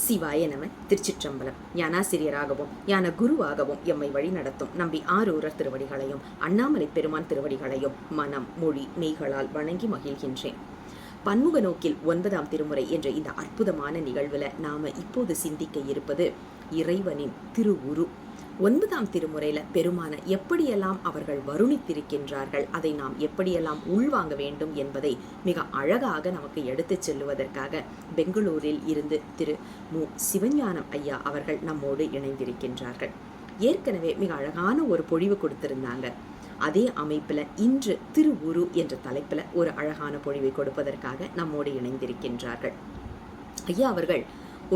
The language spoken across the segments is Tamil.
சிவாய நம. திருச்சிற்றம்பலம். ஞானாசிரியராகவும் ஞான குருவாகவும் எம்மை வழி நடத்தும் நம்பி ஆரூரர் திருவடிகளையும் அண்ணாமலை பெருமான் திருவடிகளையும் மனம் மொழி மெய்களால் வணங்கி மகிழ்கின்றேன். பன்முக நோக்கில் 9ஆம் திருமுறை என்ற இந்த அற்புதமான நிகழ்வுல நாம இப்போது சிந்திக்க இருப்பது இறைவனின் திருவுரு. 9ஆம் திருமுறையில பெருமான எப்படியெல்லாம் அவர்கள் வருணித்திருக்கின்றார்கள், அதை நாம் எப்படியெல்லாம் உள்வாங்க வேண்டும் என்பதை மிக அழகாக நமக்கு எடுத்துச் செல்லுவதற்காக பெங்களூரில் இருந்து திரு மு. சிவஞானம் ஐயா அவர்கள் நம்மோடு இணைந்திருக்கின்றார்கள். ஏற்கனவே மிக அழகான ஒரு பொழிவு கொடுத்திருந்தாங்க. அதே அமைப்புல இன்று திருவுரு என்ற தலைப்புல ஒரு அழகான பொழிவை கொடுப்பதற்காக நம்மோடு இணைந்திருக்கின்றார்கள். ஐயா அவர்கள்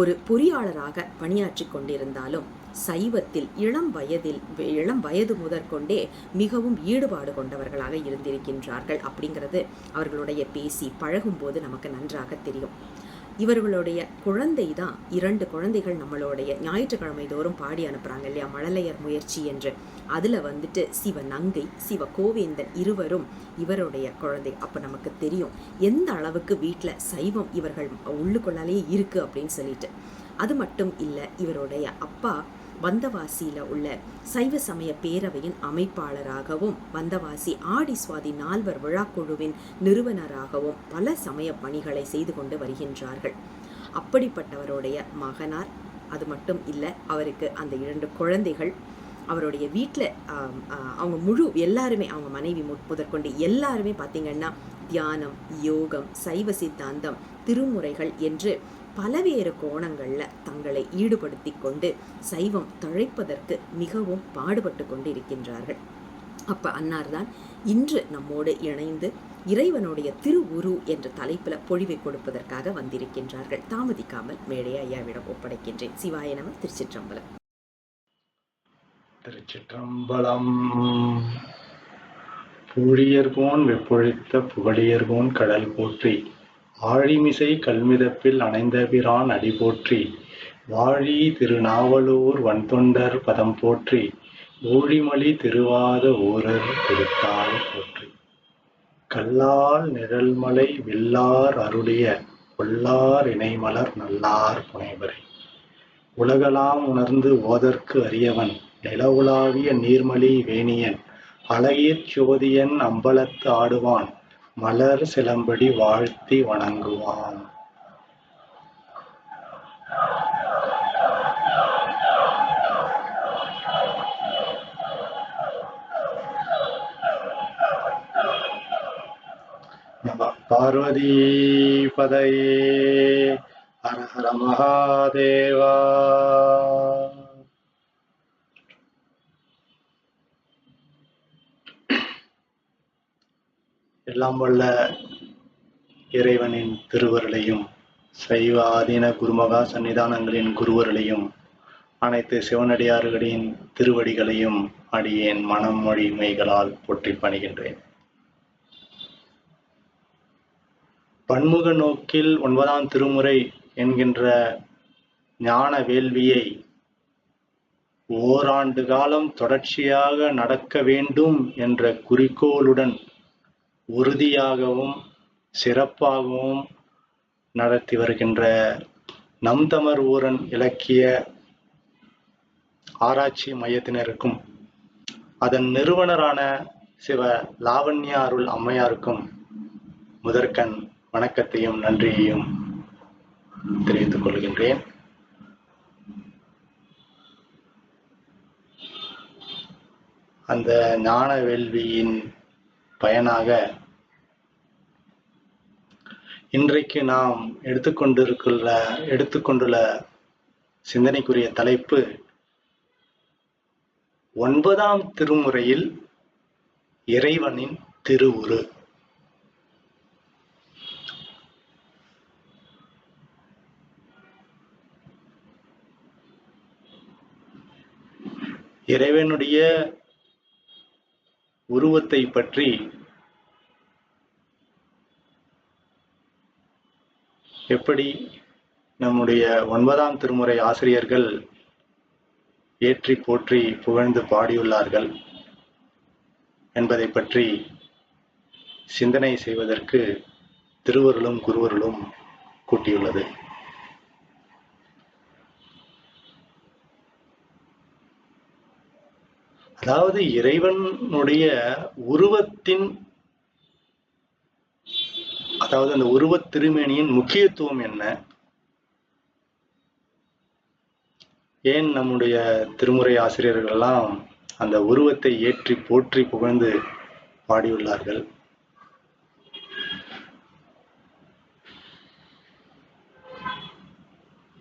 ஒரு பொறியாளராக பணியாற்றி கொண்டிருந்தாலும் சைவத்தில் இளம் வயது முதற்கொண்டே மிகவும் ஈடுபாடு கொண்டவர்களாக இருந்திருக்கின்றார்கள் அப்படிங்கிறது அவர்களுடைய பேசி பழகும்போது நமக்கு நன்றாக தெரியும். இவர்களுடைய குழந்தை தான் 2 குழந்தைகள் நம்மளுடைய ஞாயிற்றுக்கிழமை தோறும் பாடி அனுப்புறாங்க இல்லையா, மழலையர் முயற்சி என்று. அதுல வந்துட்டு சிவ நங்கை சிவ கோவேந்தன் இருவரும் இவருடைய குழந்தை. அப்ப நமக்கு தெரியும் எந்த அளவுக்கு வீட்டில் சைவம் இவர்கள் உள்ளுக்குள்ளாலே இருக்கு அப்படின்னு சொல்லிட்டு. அது மட்டும் இல்லை, இவருடைய அப்பா வந்தவாசியில உள்ள சைவ சமய பேரவையின் அமைப்பாளராகவும் வந்தவாசி ஆடி சுவாதி 4 விழாக்குழுவின் நிறுவனராகவும் பல சமய பணிகளை செய்து கொண்டு வருகின்றார்கள். அப்படிப்பட்டவருடைய மகனார். அது மட்டும் இல்லை, அவருக்கு அந்த 2 குழந்தைகள். அவருடைய வீட்டில் அவங்க முழு எல்லாருமே, அவங்க மனைவி முதற்கொண்டு எல்லாருமே பார்த்திங்கன்னா தியானம், யோகம், சைவ சித்தாந்தம், திருமுறைகள் என்று பலவேறு கோணங்களில் தங்களை ஈடுபடுத்தி கொண்டு சைவம் தழைப்பதற்கு மிகவும் பாடுபட்டு கொண்டு இருக்கின்றார்கள். அப்போ அன்னார்தான் இன்று நம்மோடு இணைந்து இறைவனுடைய திருவுரு என்ற தலைப்பில் பொழிவை கொடுப்பதற்காக வந்திருக்கின்றார்கள். தாமதிக்காமல் மேடையை ஐயாவிடம் ஒப்படைக்கின்றேன். சிவாய நம. திருச்சிற்றம்பலம். திருச்சிற்றம்பலம். பூழியர்கோன் வெப்பொழித்த புகழியர்கோன் கடல் போற்றி, ஆழிமிசை கல்மிதப்பில் அணைந்தபிரான் அடி போற்றி, வாழி திருநாவலூர் வன்தொண்டர் பதம் போற்றி, ஊழிமலி திருவாத ஊரர் திருத்தாள் போற்றி. கல்லால் நிழல்மலை வில்லார் அருளிய கொல்லார் இணைமலர் நல்லார் புனைவரை, உலகலாம் உணர்ந்து ஓதற்கு அரியவன் நிலவுலாவிய நீர்மலி வேணியன், அழகிற் சோதியன் அம்பலத்து ஆடுவான் மலர் சிலம்படி வாழ்த்தி வணங்குவான். நம பார்வதி பதையே. ஹர ஹர மகாதேவா. எல்லாம் வல்ல இறைவனின் திருவருளையும் சைவ ஆதீன குருமகா சன்னிதானங்களின் குருவருளையும் அனைத்து சிவனடியார்களின் திருவடிகளையும் அடியேன் மனம் மொழி மெய்களால் போற்றி பணிகின்றேன். பன்முக நோக்கில் 9ஆம் திருமுறை என்கின்ற ஞான வேள்வியை ஓராண்டு காலம் தொடர்ச்சியாக நடக்க வேண்டும் என்ற குறிக்கோளுடன் உறுதியாகவும் சிறப்பாகவும் நடத்தி வருகின்ற நம் தமிழ் ஊரன் இலக்கிய ஆராய்ச்சி மையத்தினருக்கும் அதன் நிறுவனரான சிவ லாவண்யா அருள் அம்மையாருக்கும் முதற்கண் வணக்கத்தையும் நன்றியையும் தெரிவித்துக் கொள்கின்றேன். அந்த ஞான வேள்வியின் பயனாக இன்றைக்கு நாம் எடுத்துக்கொண்டுள்ள சிந்தனைக்குரிய தலைப்பு 9ஆம் திருமுறையில் இறைவனின் திருவுரு. இறைவனுடைய உருவத்தை பற்றி எப்படி நம்முடைய 9ஆம் திருமுறை ஆசிரியர்கள் ஏற்றி போற்றி புகழ்ந்து பாடியுள்ளார்கள் என்பதை பற்றி சிந்தனை செய்வதற்கு திருவருளும் குருவருளும் கூட்டியுள்ளது. அதாவது இறைவனுடைய உருவத்தின், அதாவது அந்த உருவத் திருமேனியின் முக்கியத்துவம் என்ன, ஏன் நம்முடைய திருமுறை ஆசிரியர்கள் எல்லாம் அந்த உருவத்தை ஏற்றி போற்றி புகழ்ந்து பாடியுள்ளார்கள்,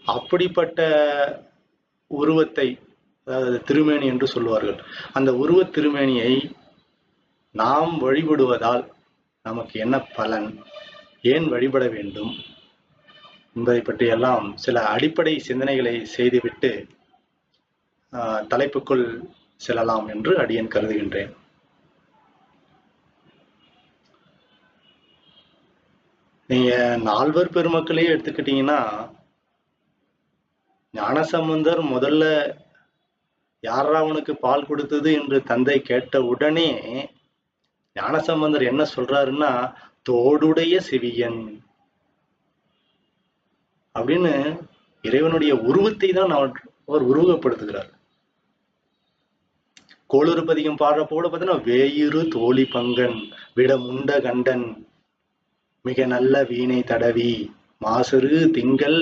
அப்படிப்பட்ட உருவத்தை, அதாவது திருமேனி என்று சொல்லுவார்கள், அந்த உருவத் திருமேனியை நாம் வழிபடுவதால் நமக்கு என்ன பலன், ஏன் வழிபட வேண்டும் என்பதை பற்றியெல்லாம் சில அடிப்படை சிந்தனைகளை செய்துவிட்டு தலைப்புக்குள் செல்லலாம் என்று அடியேன் கருதுகின்றேன். நீங்க நால்வர் பெருமக்களே எடுத்துக்கிட்டீங்கன்னா, ஞானசம்பந்தர் முதல்ல யாரா அவனுக்கு பால் கொடுத்தது என்று தந்தை கேட்ட உடனே ஞானசம்பந்தர் என்ன சொல்றாருன்னா, தோடுடைய செவியன் அப்படின்னு இறைவனுடைய உருவத்தை தான் அவர் உருவகப்படுத்துகிறார். கோளறு பதிகம் பாடுறப்ப கூட பார்த்தீங்கன்னா, வேயிறு தோழி பங்கன் விடமுண்ட கண்டன் மிக நல்ல வீணை தடவி மாசரு திங்கள்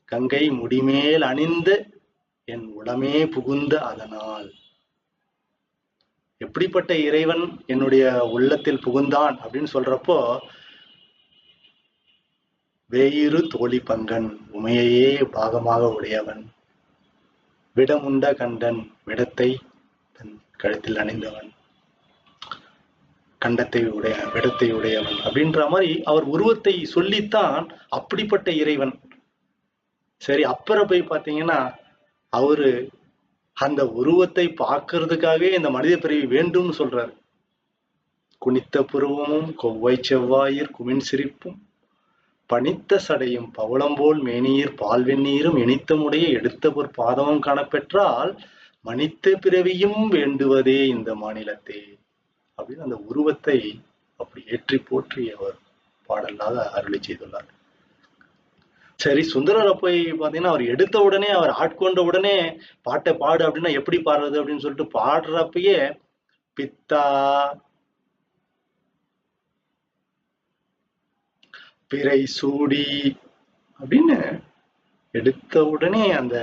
கங்கை முடிமேல் அணிந்த என் உளமே புகுந்த அதனால். எப்படிப்பட்ட இறைவன் என்னுடைய உள்ளத்தில் புகுந்தான் அப்படின்னு சொல்றப்போ, வேயிறு தோழி பங்கன் உமையையே பாகமாக உடையவன், விடமுண்ட கண்டன் விடத்தை தன் கழுத்தில் அணிந்தவன், கண்டத்தை விடத்தை உடையவன் அப்படின்ற மாதிரி அவர் உருவத்தை சொல்லித்தான் அப்படிப்பட்ட இறைவன். சரி, அப்புறம் போய் பார்த்தீங்கன்னா அவரு அந்த உருவத்தை பார்க்கறதுக்காகவே இந்த மனித பிறவி வேண்டும்னு சொல்றாரு. குனித்த புருவமும் கொவ்வை செவ்வாயிர் குமின் சிரிப்பும் பனித்த சடையும் பவளம்போல் மேனியர் பால்வெந்நீரும் இனித்தமுடைய எடுத்த ஒரு பாதமும் காணப்பெற்றால் மனித பிறவியும் வேண்டுவதே இந்த மாநிலத்தே அப்படின்னு அந்த உருவத்தை அப்படி ஏற்றி போற்றி அவர் பாடலாக அருளி செய்துள்ளார். சரி, சுந்தரரை போய் பார்த்தீங்கன்னா அவர் எடுத்த உடனே, அவர் ஆட்கொண்ட உடனே பாட்டை பாடு அப்படின்னா எப்படி பாடுறது அப்படின்னு சொல்லிட்டு பாடுறப்பயே பித்தா பிறை சூடி அப்படின்னு எடுத்த உடனே அந்த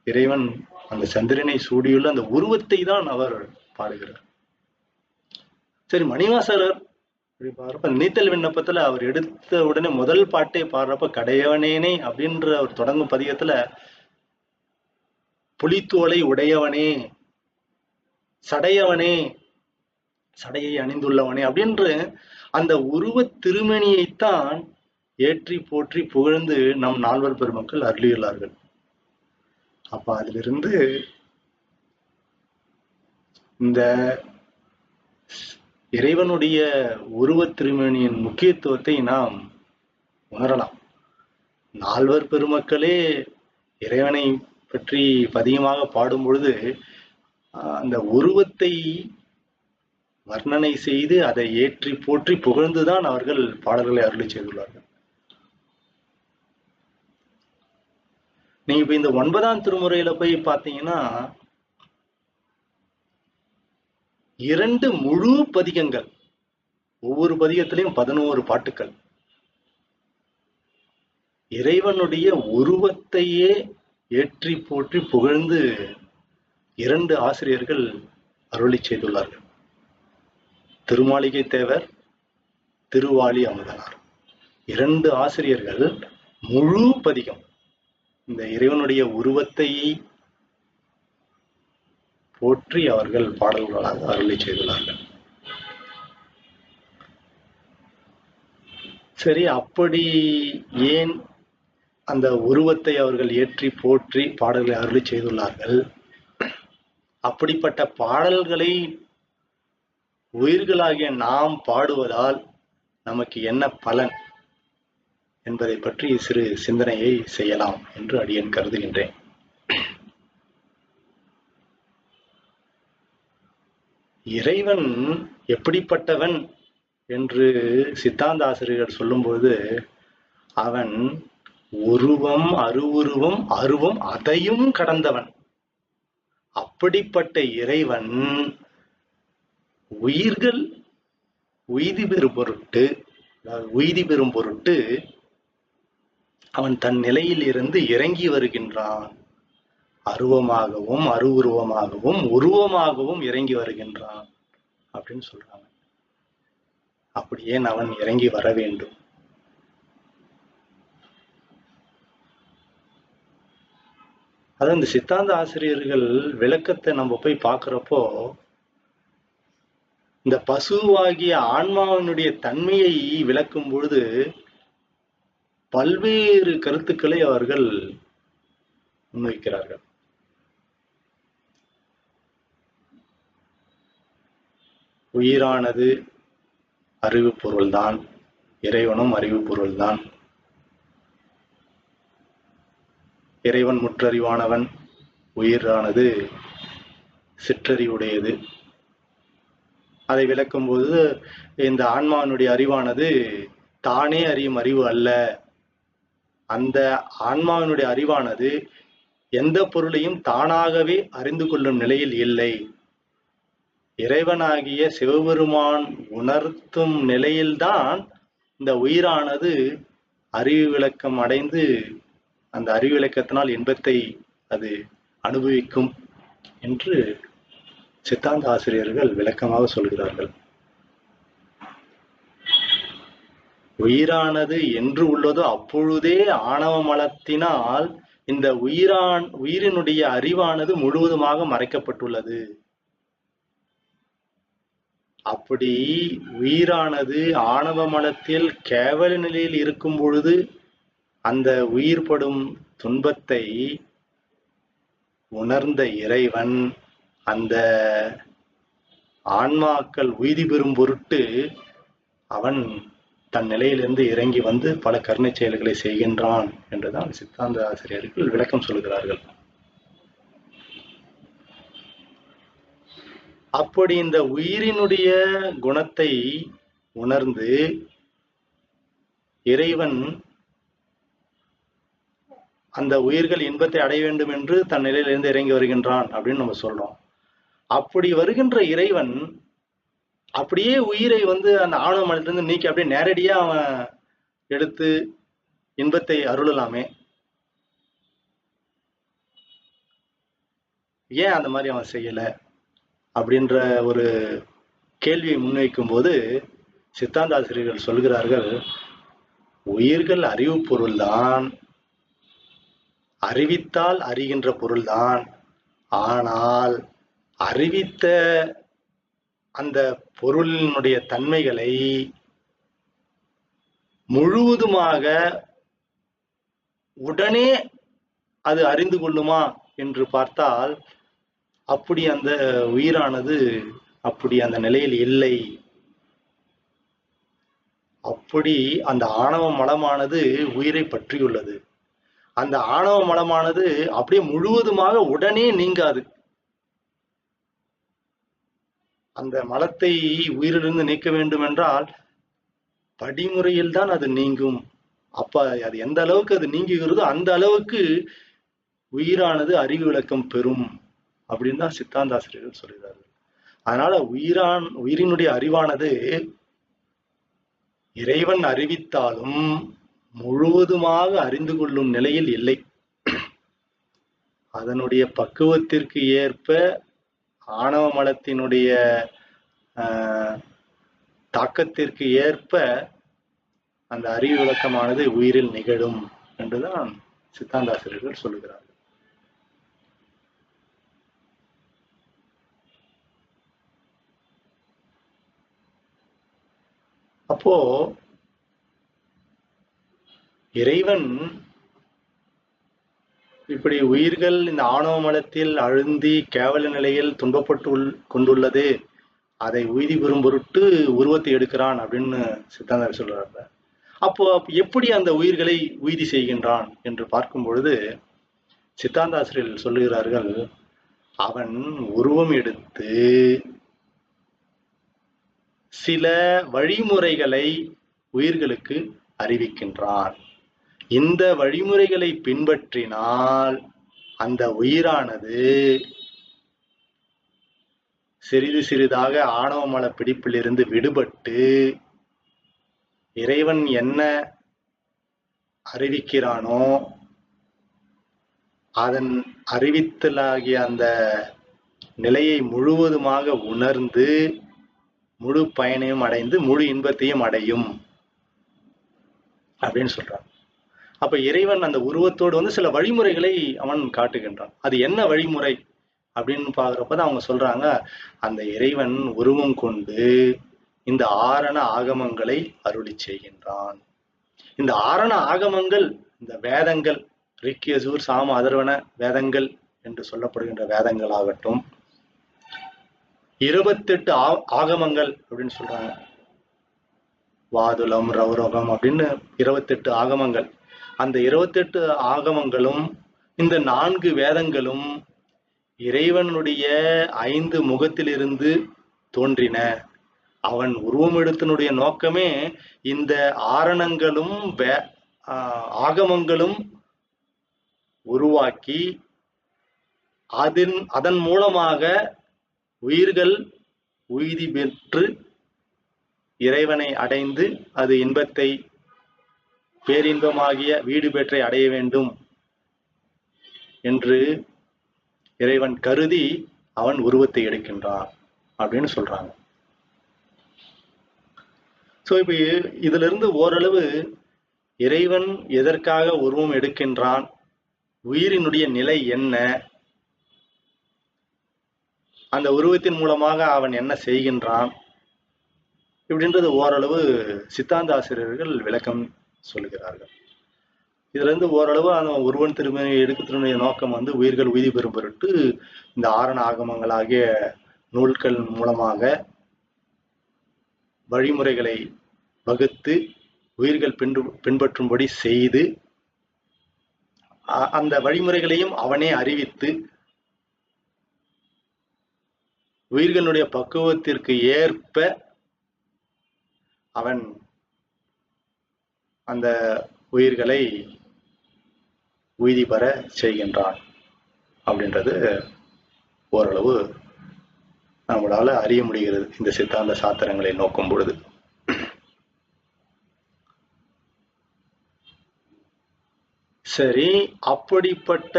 இறைவன் அந்த சந்திரனை சூடியுள்ள அந்த உருவத்தை தான் அவர் பாடுகிறார். சரி, மணிவாசகர் பாடுறப்ப நீத்தல் விண்ணப்பத்துல அவர் எடுத்த உடனே முதல் பாட்டை பாடுறப்ப கடையவனேனே அப்படின்ற அவர் தொடங்கும் பதிகத்துல புலித்தோலை உடையவனே, சடையவனே, சடையை அணிந்துள்ளவனே அப்படின்ற அந்த உருவ திருமணியைத்தான் ஏற்றி போற்றி புகழ்ந்து நம் நால்வர் பெருமக்கள் அருளியுள்ளார்கள். அப்ப அதிலிருந்து இந்த இறைவனுடைய உருவ திருமேனியின் முக்கியத்துவத்தை நாம் உணரலாம். நால்வர் பெருமக்களே இறைவனை பற்றி பதிகமாக பாடும் பொழுது அந்த உருவத்தை வர்ணனை செய்து அதை ஏற்றி போற்றி புகழ்ந்துதான் அவர்கள் பாடல்களை அருளி செய்துள்ளார்கள். நீங்க இப்ப இந்த 9ஆம் திருமுறையில போய் பார்த்தீங்கன்னா 2 முழு பதிகங்கள், ஒவ்வொரு பதிகத்திலையும் 11 பாட்டுக்கள், இறைவனுடைய உருவத்தையே ஏற்றி போற்றி புகழ்ந்து 2 ஆசிரியர்கள் அருளி செய்துள்ளார்கள். திருமாளிகை தேவர், திருவாளி அமுதனார் 2 ஆசிரியர்கள் முழு பதிகம் இந்த இறைவனுடைய உருவத்தை போற்றி அவர்கள் பாடல்களாக அருளி செய்துள்ளார்கள். சரி, அப்படி ஏன் அந்த உருவத்தை அவர்கள் ஏற்றி போற்றி பாடல்களை அருளி செய்துள்ளார்கள்? அப்படிப்பட்ட பாடல்களை உயிர்களாகிய நாம் பாடுவதால் நமக்கு என்ன பலன் என்பதை பற்றி சிறு சிந்தனையை செய்யலாம் என்று அடியேன் கருதுகின்றேன். இறைவன் எப்படிப்பட்டவன் என்று சித்தாந்த ஆசிரியர் சொல்லும்போது, அவன் உருவம் அருவுருவம் அருவம் அதையும் கடந்தவன். அப்படிப்பட்ட இறைவன் உயிர்கள் உய்தி பெறும் பொருட்டு அவன் தன் நிலையில் இருந்து இறங்கி வருகின்றான். அருவமாகவும் அருவுருவமாகவும் உருவமாகவும் இறங்கி வருகின்றான் அப்படின்னு சொல்றாங்க. அப்படி ஏன் அவன் இறங்கி வர வேண்டும்? அதான் இந்த சித்தாந்த ஆசிரியர்கள் விளக்கத்தை நம்ம போய் பார்க்கிறப்போ, இந்த பசுவாகிய ஆன்மாவினுடைய தன்மையை விளக்கும் பொழுது பல்வேறு கருத்துக்களை அவர்கள் முன்வைக்கிறார்கள். உயிரானது அறிவு பொருள்தான், இறைவனும் அறிவு பொருள்தான். இறைவன் முற்றறிவானவன், உயிரானது சிற்றறிவுடையது. அதை விளக்கும்போது இந்த ஆன்மாவினுடைய அறிவானது தானே அறியும் அறிவு அல்ல. அந்த ஆன்மாவினுடைய அறிவானது எந்த பொருளையும் தானாகவே அறிந்து கொள்ளும் நிலையில் இல்லை. இறைவனாகிய சிவபெருமான் உணர்த்தும் நிலையில்தான் இந்த உயிரானது அறிவு விளக்கம் அடைந்து அந்த அறிவு விளக்கத்தினால் இன்பத்தை அது அனுபவிக்கும் என்று சித்தாந்த ஆசிரியர்கள் விளக்கமாக சொல்கிறார்கள். உயிரானது என்று உள்ளதோ அப்பொழுதே ஆணவ மலத்தினால் இந்த உயிரினுடைய அறிவானது முழுவதுமாக மறைக்கப்பட்டுள்ளது. அப்படி உயிரானது ஆணவ மலத்தில் கேவல நிலையில் இருக்கும் பொழுது அந்த உயிர் படும் துன்பத்தை உணர்ந்த இறைவன் அந்த ஆன்மாக்கள் உய்தி பெறும் பொருட்டு அவன் தன் நிலையிலிருந்து இறங்கி வந்து பல கருணை செயல்களை செய்கின்றான் என்றுதான் சித்தாந்த ஆசிரியர்கள் விளக்கம் சொல்கிறார்கள். அப்படி இந்த உயிரினுடைய குணத்தை உணர்ந்து இறைவன் அந்த உயிர்கள் இன்பத்தை அடைய வேண்டும் என்று தன் நிலையிலிருந்து இறங்கி வருகின்றான் அப்படின்னு நம்ம சொல்றோம். அப்படி வருகின்ற இறைவன் அப்படியே உயிரை வந்து அந்த ஆணவ மனத்திலிருந்து நீக்கி அப்படியே நேரடியா அவன் எடுத்து இன்பத்தை அருளலாமே. ஏன் அந்த மாதிரி அவன் செய்யல அப்படின்ற ஒரு கேள்வியை முன்வைக்கும் போது சித்தாந்த ஆசிரியர்கள் சொல்கிறார்கள், உயிர்கள் அறிவு பொருள்தான், அறிவித்தால் அறிகின்ற பொருள்தான். ஆனால் அறிவித்த அந்த பொருளினுடைய தன்மைகளை முழுவதுமாக உடனே அது அறிந்து கொள்ளுமா என்று பார்த்தால் அப்படி அந்த உயிரானது அப்படி அந்த நிலையில் இல்லை. அப்படி அந்த ஆணவ மலமானது உயிரை பற்றியுள்ளது. அந்த ஆணவ மலமானது அப்படியே முழுவதுமாக உடனே நீங்காது. அந்த மலத்தை உயிரிலிருந்து நீக்க வேண்டும் என்றால் படிமுறையில் தான் அது நீங்கும். அப்ப அது எந்த அளவுக்கு அது நீங்குகிறதோ அந்த அளவுக்கு உயிரானது அறிவு விளக்கம் பெறும் அப்படின்னு தான் சித்தாந்த ஆசிரியர்கள் சொல்கிறார்கள். அதனால உயிரினுடைய அறிவானது இறைவன் அறிவித்தாலும் முழுவதுமாக அறிந்து கொள்ளும் நிலையில் இல்லை. அதனுடைய பக்குவத்திற்கு ஏற்ப ஆணவ மலத்தினுடைய தாக்கத்திற்கு ஏற்ப அந்த அறிவு விளக்கமானது உயிரில் நிகழும் என்றுதான் சித்தாந்தாசிரியர்கள் சொல்லுகிறார்கள். அப்போ இறைவன் இப்படி உயிர்கள் இந்த ஆணவ மலத்தில் அழுந்தி கேவல நிலையில் துன்பப்பட்டு கொண்டுள்ளது, அதை உய்தி பெறும் பொருட்டு உருவத்தை எடுக்கிறான் அப்படின்னு சித்தாந்தர் சொல்றாங்க. அப்போ எப்படி அந்த உயிர்களை உய்தி செய்கின்றான் என்று பார்க்கும் பொழுது சித்தாந்தாசிரியர்கள் சொல்லுகிறார்கள், அவன் உருவம் எடுத்து சில வழிமுறைகளை உயிர்களுக்கு அறிவிக்கின்றான். இந்த வழிமுறைகளை பின்பற்றினால் அந்த உயிரானது சிறிது சிறிதாக ஆணவ மல பிடிப்பிலிருந்து விடுபட்டு இறைவன் என்ன அறிவிக்கிறானோ அதன் அறிவித்தலாகிய அந்த நிலையை முழுவதுமாக உணர்ந்து முழு பயனையும் அடைந்து முழு இன்பத்தையும் அடையும் அப்படின்னு சொல்றான். அப்ப இறைவன் அந்த உருவத்தோடு சில வழிமுறைகளை அவன் காட்டுகின்றான். அது என்ன வழிமுறை அப்படின்னு பாக்குறப்பதான் அவங்க சொல்றாங்க, அந்த இறைவன் உருவம் கொண்டு இந்த ஆரண ஆகமங்களை அருளி செய்கின்றான். இந்த ஆரண ஆகமங்கள், இந்த வேதங்கள், ரிக் யஜூர் சாம அதர்வன வேதங்கள் என்று சொல்லப்படுகின்ற வேதங்கள் ஆகட்டும், 28 ஆகமங்கள் அப்படின்னு சொல்றாங்க. வாதுலம், ரௌரகம் அப்படின்னு 28 ஆகமங்கள். அந்த 28 ஆகமங்களும் இந்த 4 வேதங்களும் இறைவனுடைய 5 முகத்திலிருந்து தோன்றின. அவன் உருவமெடுத்தனுடைய நோக்கமே இந்த ஆரணங்களும் ஆகமங்களும் உருவாக்கி அதன் மூலமாக உயிர்கள் உய்தி பெற்று இறைவனை அடைந்து அது இன்பத்தை பேரின்பமாகிய வீடு பெற்றை அடைய வேண்டும் என்று இறைவன் கருதி அவன் உருவத்தை எடுக்கின்றான் அப்படின்னு சொல்றாங்க. சோ இப்ப இதுல இருந்து ஓரளவு இறைவன் எதற்காக உருவம் எடுக்கின்றான், உயிரினுடைய நிலை என்ன, அந்த உருவத்தின் மூலமாக அவன் என்ன செய்கின்றான் இப்படின்றது ஓரளவு சித்தாந்த ஆசிரியர்கள் விளக்கம் சொல்லுகிறார்கள். இதுல இருந்து ஓரளவு அந்த உருவன் திருமணி எடுக்கத்தினுடைய நோக்கம் உயிர்கள் உய்தி பெறும் பொருட்டு இந்த ஆரண ஆகமங்களாகிய நூல்கள் மூலமாக வழிமுறைகளை வகுத்து உயிர்கள் பின்பற்றும்படி செய்து அந்த வழிமுறைகளையும் அவனே அறிவித்து உயிர்களுடைய பக்குவத்திற்கு ஏற்ப அவன் அந்த உயிர்களை உய்தி பெற செய்கின்றான் அப்படின்றது ஓரளவு நம்மளால அறிய முடிகிறது இந்த சித்தாந்த சாத்திரங்களை நோக்கும் பொழுது. சரி, அப்படிப்பட்ட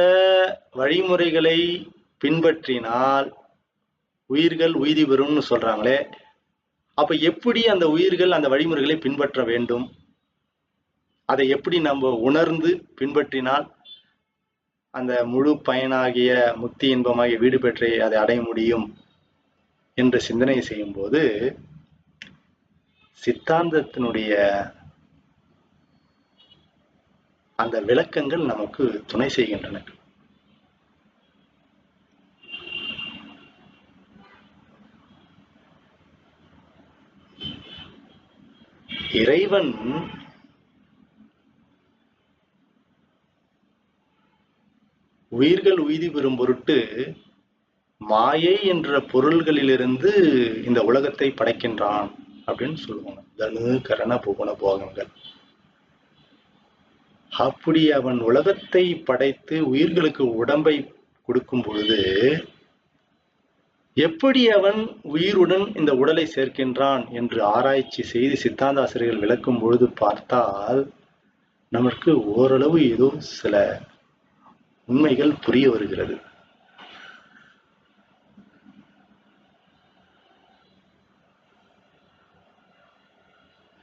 வழிமுறைகளை பின்பற்றினால் உயிர்கள் உய்தி பெறும்னு சொல்றாங்களே, அப்ப எப்படி அந்த உயிர்கள் அந்த வழிமுறைகளை பின்பற்ற வேண்டும், அதை எப்படி நம்ம உணர்ந்து பின்பற்றினால் அந்த முழு பயனாகிய முக்தி இன்பமாகிய வீடு பெற்றை அதை அடைய முடியும் என்று சிந்தனை செய்யும் போது சித்தாந்தத்தினுடைய அந்த விளக்கங்கள் நமக்கு துணை செய்கின்றன. இறைவன் உயிர்கள் உய்தி பெறும் பொருட்டு மாயை என்ற பொருள்களிலிருந்து இந்த உலகத்தை படைக்கின்றான் அப்படின்னு சொல்லுவாங்க. தனு கரண புவன போகங்கள். அப்படி அவன் உலகத்தை படைத்து உயிர்களுக்கு உடம்பை கொடுக்கும் பொழுது எப்படி அவன் உயிருடன் இந்த உடலை சேர்க்கின்றான் என்று ஆராய்ச்சி செய்து சித்தாந்த ஆசிரியர்கள் விளக்கும் பொழுது பார்த்தால் நமக்கு ஓரளவு ஏதோ சில உண்மைகள் புரிய வருகிறது.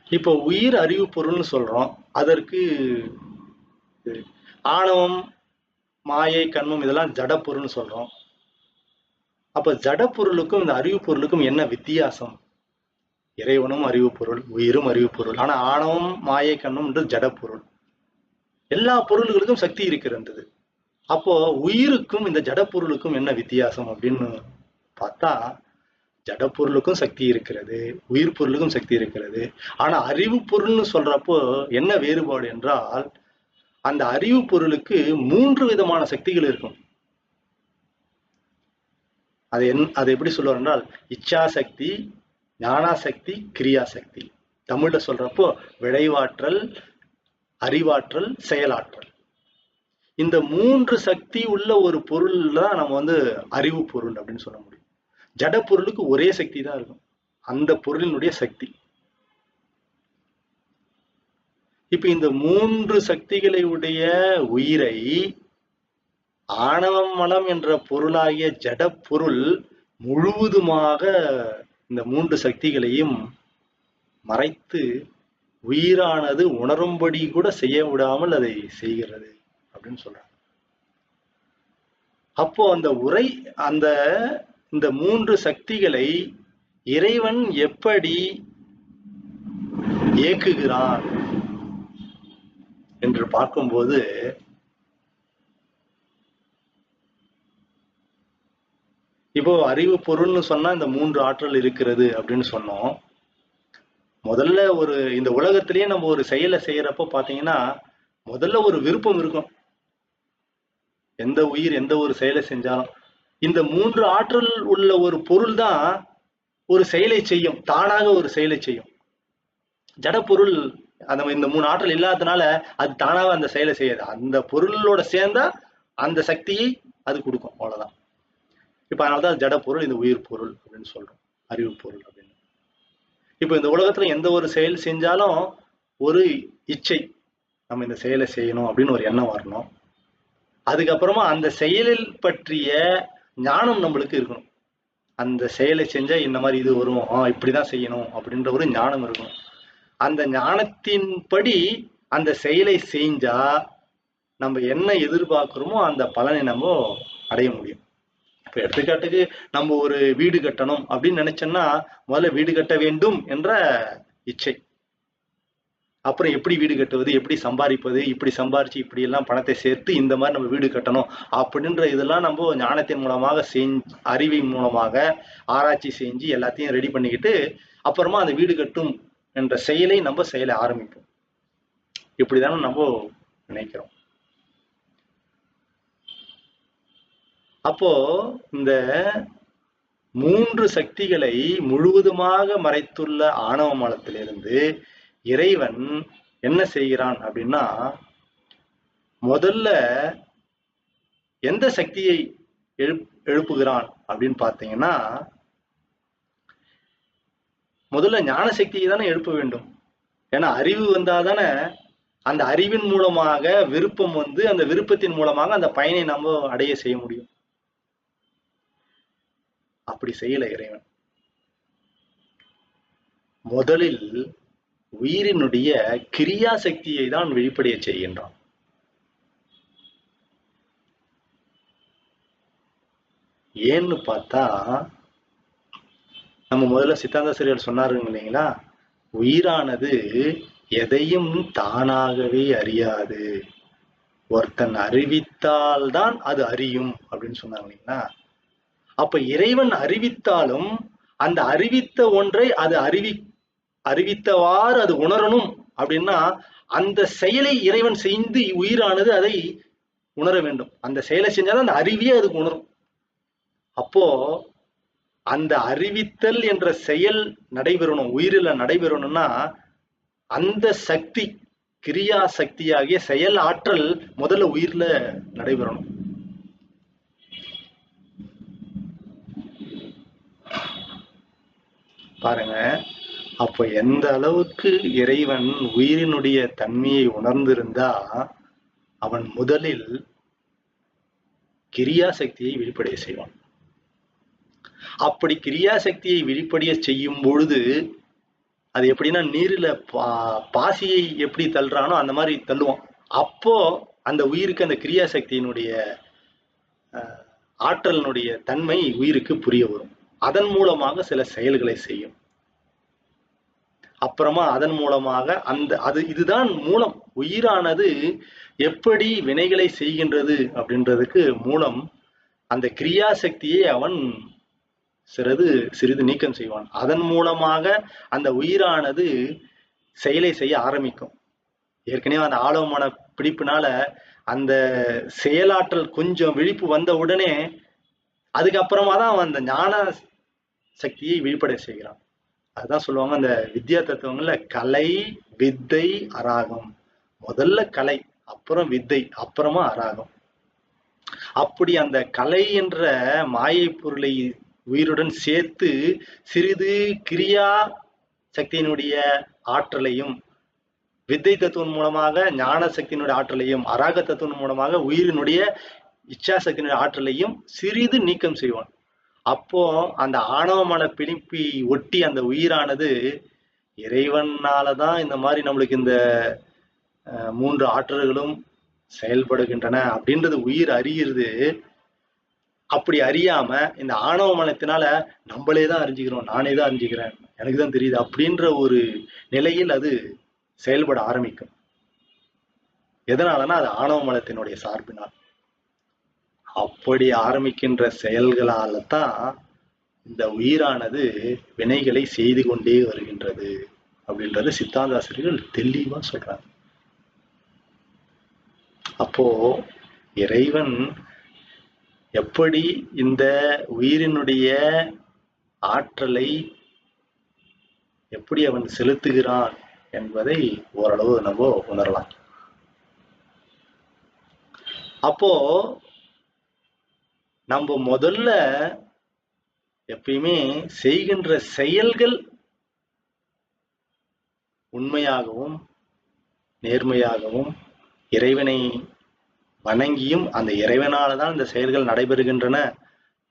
இப்போ உயிர் அறிவு பொருள்னு சொல்றோம். அதற்கு ஆணவம், மாயை, கண்மம் இதெல்லாம் ஜட பொருள்னு சொல்றோம். அப்ப ஜட பொருளுக்கும் இந்த அறிவு பொருளுக்கும் என்ன வித்தியாசம்? இறைவனும் அறிவு பொருள், உயிரும் அறிவு பொருள். ஆனா ஆணவம், மாயை, கண்மம் என்று ஜட பொருள். எல்லா பொருள்களுக்கும் சக்தி இருக்கிறது. அப்போ உயிருக்கும் இந்த ஜட பொருளுக்கும் என்ன வித்தியாசம் அப்படின்னு பார்த்தா, ஜட பொருளுக்கும் சக்தி இருக்கிறது, உயிர் பொருளுக்கும் சக்தி இருக்கிறது. ஆனா அறிவு பொருள்னு சொல்றப்போ என்ன வேறுபாடு என்றால், அந்த அறிவு பொருளுக்கு 3 விதமான சக்திகள் இருக்கும். அது எப்படி சொல்லுவார் என்றால், இச்சாசக்தி, ஞானாசக்தி, கிரியாசக்தி. தமிழ்ல சொல்றப்போ விளைவாற்றல், அறிவாற்றல், செயலாற்றல். இந்த 3 சக்தி உள்ள ஒரு பொருள் தான் நம்ம அறிவு பொருள் அப்படின்னு சொல்ல முடியும். ஜட பொருளுக்கு ஒரே சக்தி தான் இருக்கும், அந்த பொருளினுடைய சக்தி. இப்ப இந்த 3 சக்திகளை உடைய உயிரை ஆணவம் மலம் என்ற பொருளாகிய ஜட பொருள் முழுவதுமாக இந்த 3 சக்திகளையும் மறைத்து உயிரானது உணரும்படி கூட செய்ய விடாமல் அதை செய்கிறது அப்படின்னு சொல்றாங்க. அப்போ அந்த இந்த 3 சக்திகளை இறைவன் எப்படி இயக்குகிறான் என்று பார்க்கும்போது, இப்போ அறிவு பொருள்னு சொன்னா இந்த 3 ஆற்றல் இருக்கிறது அப்படின்னு சொன்னோம். முதல்ல இந்த உலகத்திலேயே நம்ம ஒரு செயலை செய்யறப்ப பாத்தீங்கன்னா முதல்ல ஒரு விருப்பம் இருக்கும். எந்த உயிர் எந்த ஒரு செயலை செஞ்சாலும் இந்த 3 ஆற்றல் உள்ள ஒரு பொருள் தான் ஒரு செயலை செய்யும், தானாக ஒரு செயலை செய்யும். ஜட பொருள் இந்த 3 ஆற்றல் இல்லாதனால அது தானாக அந்த செயலை செய்யாது. அந்த பொருளோட சேர்ந்தா அந்த சக்தியை அது கொடுக்கும், அவ்வளவுதான். இப்ப அதனாலதான் ஜட பொருள் இந்த உயிர் பொருள் அப்படின்னு சொல்றோம், அறிவு பொருள் அப்படின்னு. இப்ப இந்த உலகத்துல எந்த ஒரு செயல் செஞ்சாலும் ஒரு இச்சை, நம்ம இந்த செயலை செய்யணும் அப்படின்னு ஒரு எண்ணம் வரணும். அதுக்கப்புறமா அந்த செயலில் பற்றிய ஞானம் நம்மளுக்கு இருக்கணும். அந்த செயலை செஞ்சா இந்த மாதிரி இது வரும், இப்படிதான் செய்யணும் அப்படின்ற ஒரு ஞானம் இருக்கணும். அந்த ஞானத்தின்படி அந்த செயலை செஞ்சா நம்ம என்ன எதிர்பார்க்கிறோமோ அந்த பலனை நம்ம அடைய முடியும். இப்ப எடுத்துக்காட்டுக்கு நம்ம ஒரு வீடு கட்டணும் அப்படின்னு நினைச்சோம்னா முதல்ல வீடு கட்ட வேண்டும் என்ற இச்சை. அப்புறம் எப்படி வீடு கட்டுவது, எப்படி சம்பாதிப்பது, இப்படி சம்பாரிச்சு இப்படி எல்லாம் பணத்தை சேர்த்து இந்த மாதிரி நம்ம வீடு கட்டணும் அப்படின்ற இதெல்லாம் நம்ம ஞானத்தின் மூலமாக அறிவின் மூலமாக ஆராய்ச்சி செஞ்சு எல்லாத்தையும் ரெடி பண்ணிக்கிட்டு அப்புறமா அந்த வீடு கட்டும் என்ற செயலை நம்ம செயலை ஆரம்பிப்போம். இப்படிதானே நம்ம நினைக்கிறோம். அப்போ இந்த 3 சக்திகளை முழுவதுமாக மறைத்துள்ள ஆணவ மலத்திலிருந்து இறைவன் என்ன செய்கிறான் அப்படின்னா, முதல்ல எந்த சக்தியை எழுப்புகிறான் அப்படின்னு பார்த்தீங்கன்னா, முதல்ல ஞான சக்தியை தானே எழுப்ப வேண்டும். ஏன்னா அறிவு வந்தாதானே அந்த அறிவின் மூலமாக விருப்பம் அந்த விருப்பத்தின் மூலமாக அந்த பயனை நம்ம அடைய செய்ய முடியும். அப்படி செய்யல இறைவன். முதலில் உயிரினுடைய கிரியா சக்தியை தான் வெளிப்படைய செய்கின்றான். ஏன்னு பார்த்தா, நம்ம முதல்ல சித்தாந்தாசிரியர் சொன்னாரு இல்லைங்களா, உயிரானது எதையும் தானாகவே அறியாது, ஒருத்தன் அறிவித்தால்தான் அது அறியும் அப்படின்னு சொன்னாங்க இல்லைங்களா. அப்ப இறைவன் அறிவித்தாலும் அந்த அறிவித்த ஒன்றை அது அறிவித்தவாறு அது உணரணும் அப்படின்னா அந்த செயலை இறைவன் செய்து உயிரானது அதை உணர வேண்டும். அந்த செயலை செஞ்சாதான் அந்த அறிவியே அதுக்கு உணரும். அப்போ அந்த அறிவித்தல் என்ற செயல் நடைபெறணும், உயிரில நடைபெறணும்னா அந்த சக்தி, கிரியா சக்தியாகிய செயல் ஆற்றல் முதல்ல உயிர்ல நடைபெறணும். பாருங்க, அப்ப எந்த அளவுக்கு இறைவன் உயிரினுடைய தன்மையை உணர்ந்திருந்தா அவன் முதலில் கிரியா சக்தியை வெளிப்படைய செய்வான். அப்படி கிரியா சக்தியை வெளிப்படைய செய்யும் பொழுது அது எப்படின்னா நீரில பாசியை எப்படி தள்ளுறானோ அந்த மாதிரி தள்ளுவான். அப்போ அந்த உயிருக்கு அந்த கிரியா சக்தியினுடைய ஆற்றலினுடைய தன்மை உயிருக்கு புரிய வரும். அதன் மூலமாக சில செயல்களை செய்யும். அப்புறமா அதன் மூலமாக இதுதான் மூலம். உயிரானது எப்படி வினைகளை செய்கின்றது அப்படின்றதுக்கு மூலம் அந்த கிரியா சக்தியை அவன் சிறிது நீக்கம் செய்வான். அதன் மூலமாக அந்த உயிரானது செயலை செய்ய ஆரம்பிக்கும். ஏற்கனவே அந்த ஆழமான பிடிப்புனால அந்த செயலாற்றல் கொஞ்சம் விழிப்பு வந்த உடனே அதுக்கப்புறமா தான் அவன் அந்த ஞான சக்தியை வெளிப்படை செய்கிறான். அதுதான் சொல்லுவாங்க அந்த வித்யா தத்துவங்கள்ல கலை, வித்தை, அராகம். முதல்ல கலை, அப்புறம் வித்தை, அப்புறமா அராகம். அப்படி அந்த கலை என்ற மாயை பொருளை உயிருடன் சேர்த்து சிறிது கிரியா சக்தியினுடைய ஆற்றலையும், வித்தை தத்துவம் மூலமாக ஞான சக்தியினுடைய ஆற்றலையும், அராக தத்துவம் மூலமாக உயிரினுடைய இச்சா சக்தியினுடைய ஆற்றலையும் சிறிது நீக்கம் செய்வான். அப்போ அந்த ஆணவ மன பிடிப்பை ஒட்டி அந்த உயிரானது இறைவனாலதான் இந்த மாதிரி நம்மளுக்கு இந்த 3 ஆற்றல்களும் செயல்படுகின்றன அப்படின்றது உயிர் அறிகிறது. அப்படி அறியாம இந்த ஆணவ மனத்தினால நம்மளே தான் அறிஞ்சுக்கிறோம், நானே தான் அறிஞ்சுக்கிறேன், எனக்கு தான் தெரியுது அப்படின்ற ஒரு நிலையில் அது செயல்பட ஆரம்பிக்கும். எதனாலனா அது ஆணவ மனத்தினுடைய சார்பினால். அப்படி ஆரம்பிக்கின்ற செயல்களால தான் இந்த உயிரானது வினைகளை செய்து கொண்டே வருகின்றது அப்படின்றது சித்தாந்த ஆசிரியர்கள் தெளிவா சொல்றாங்க. அப்போ இறைவன் எப்படி இந்த உயிரினுடைய ஆற்றலை எப்படி அவன் செலுத்துகிறான் என்பதை ஓரளவு நம்ம உணரலாம். அப்போ நம்ம முதல்ல எப்பயுமே செய்கின்ற செயல்கள் உண்மையாகவும் நேர்மையாகவும் இறைவனை வணங்கியும் அந்த இறைவனால்தான் இந்த செயல்கள் நடைபெறுகின்றன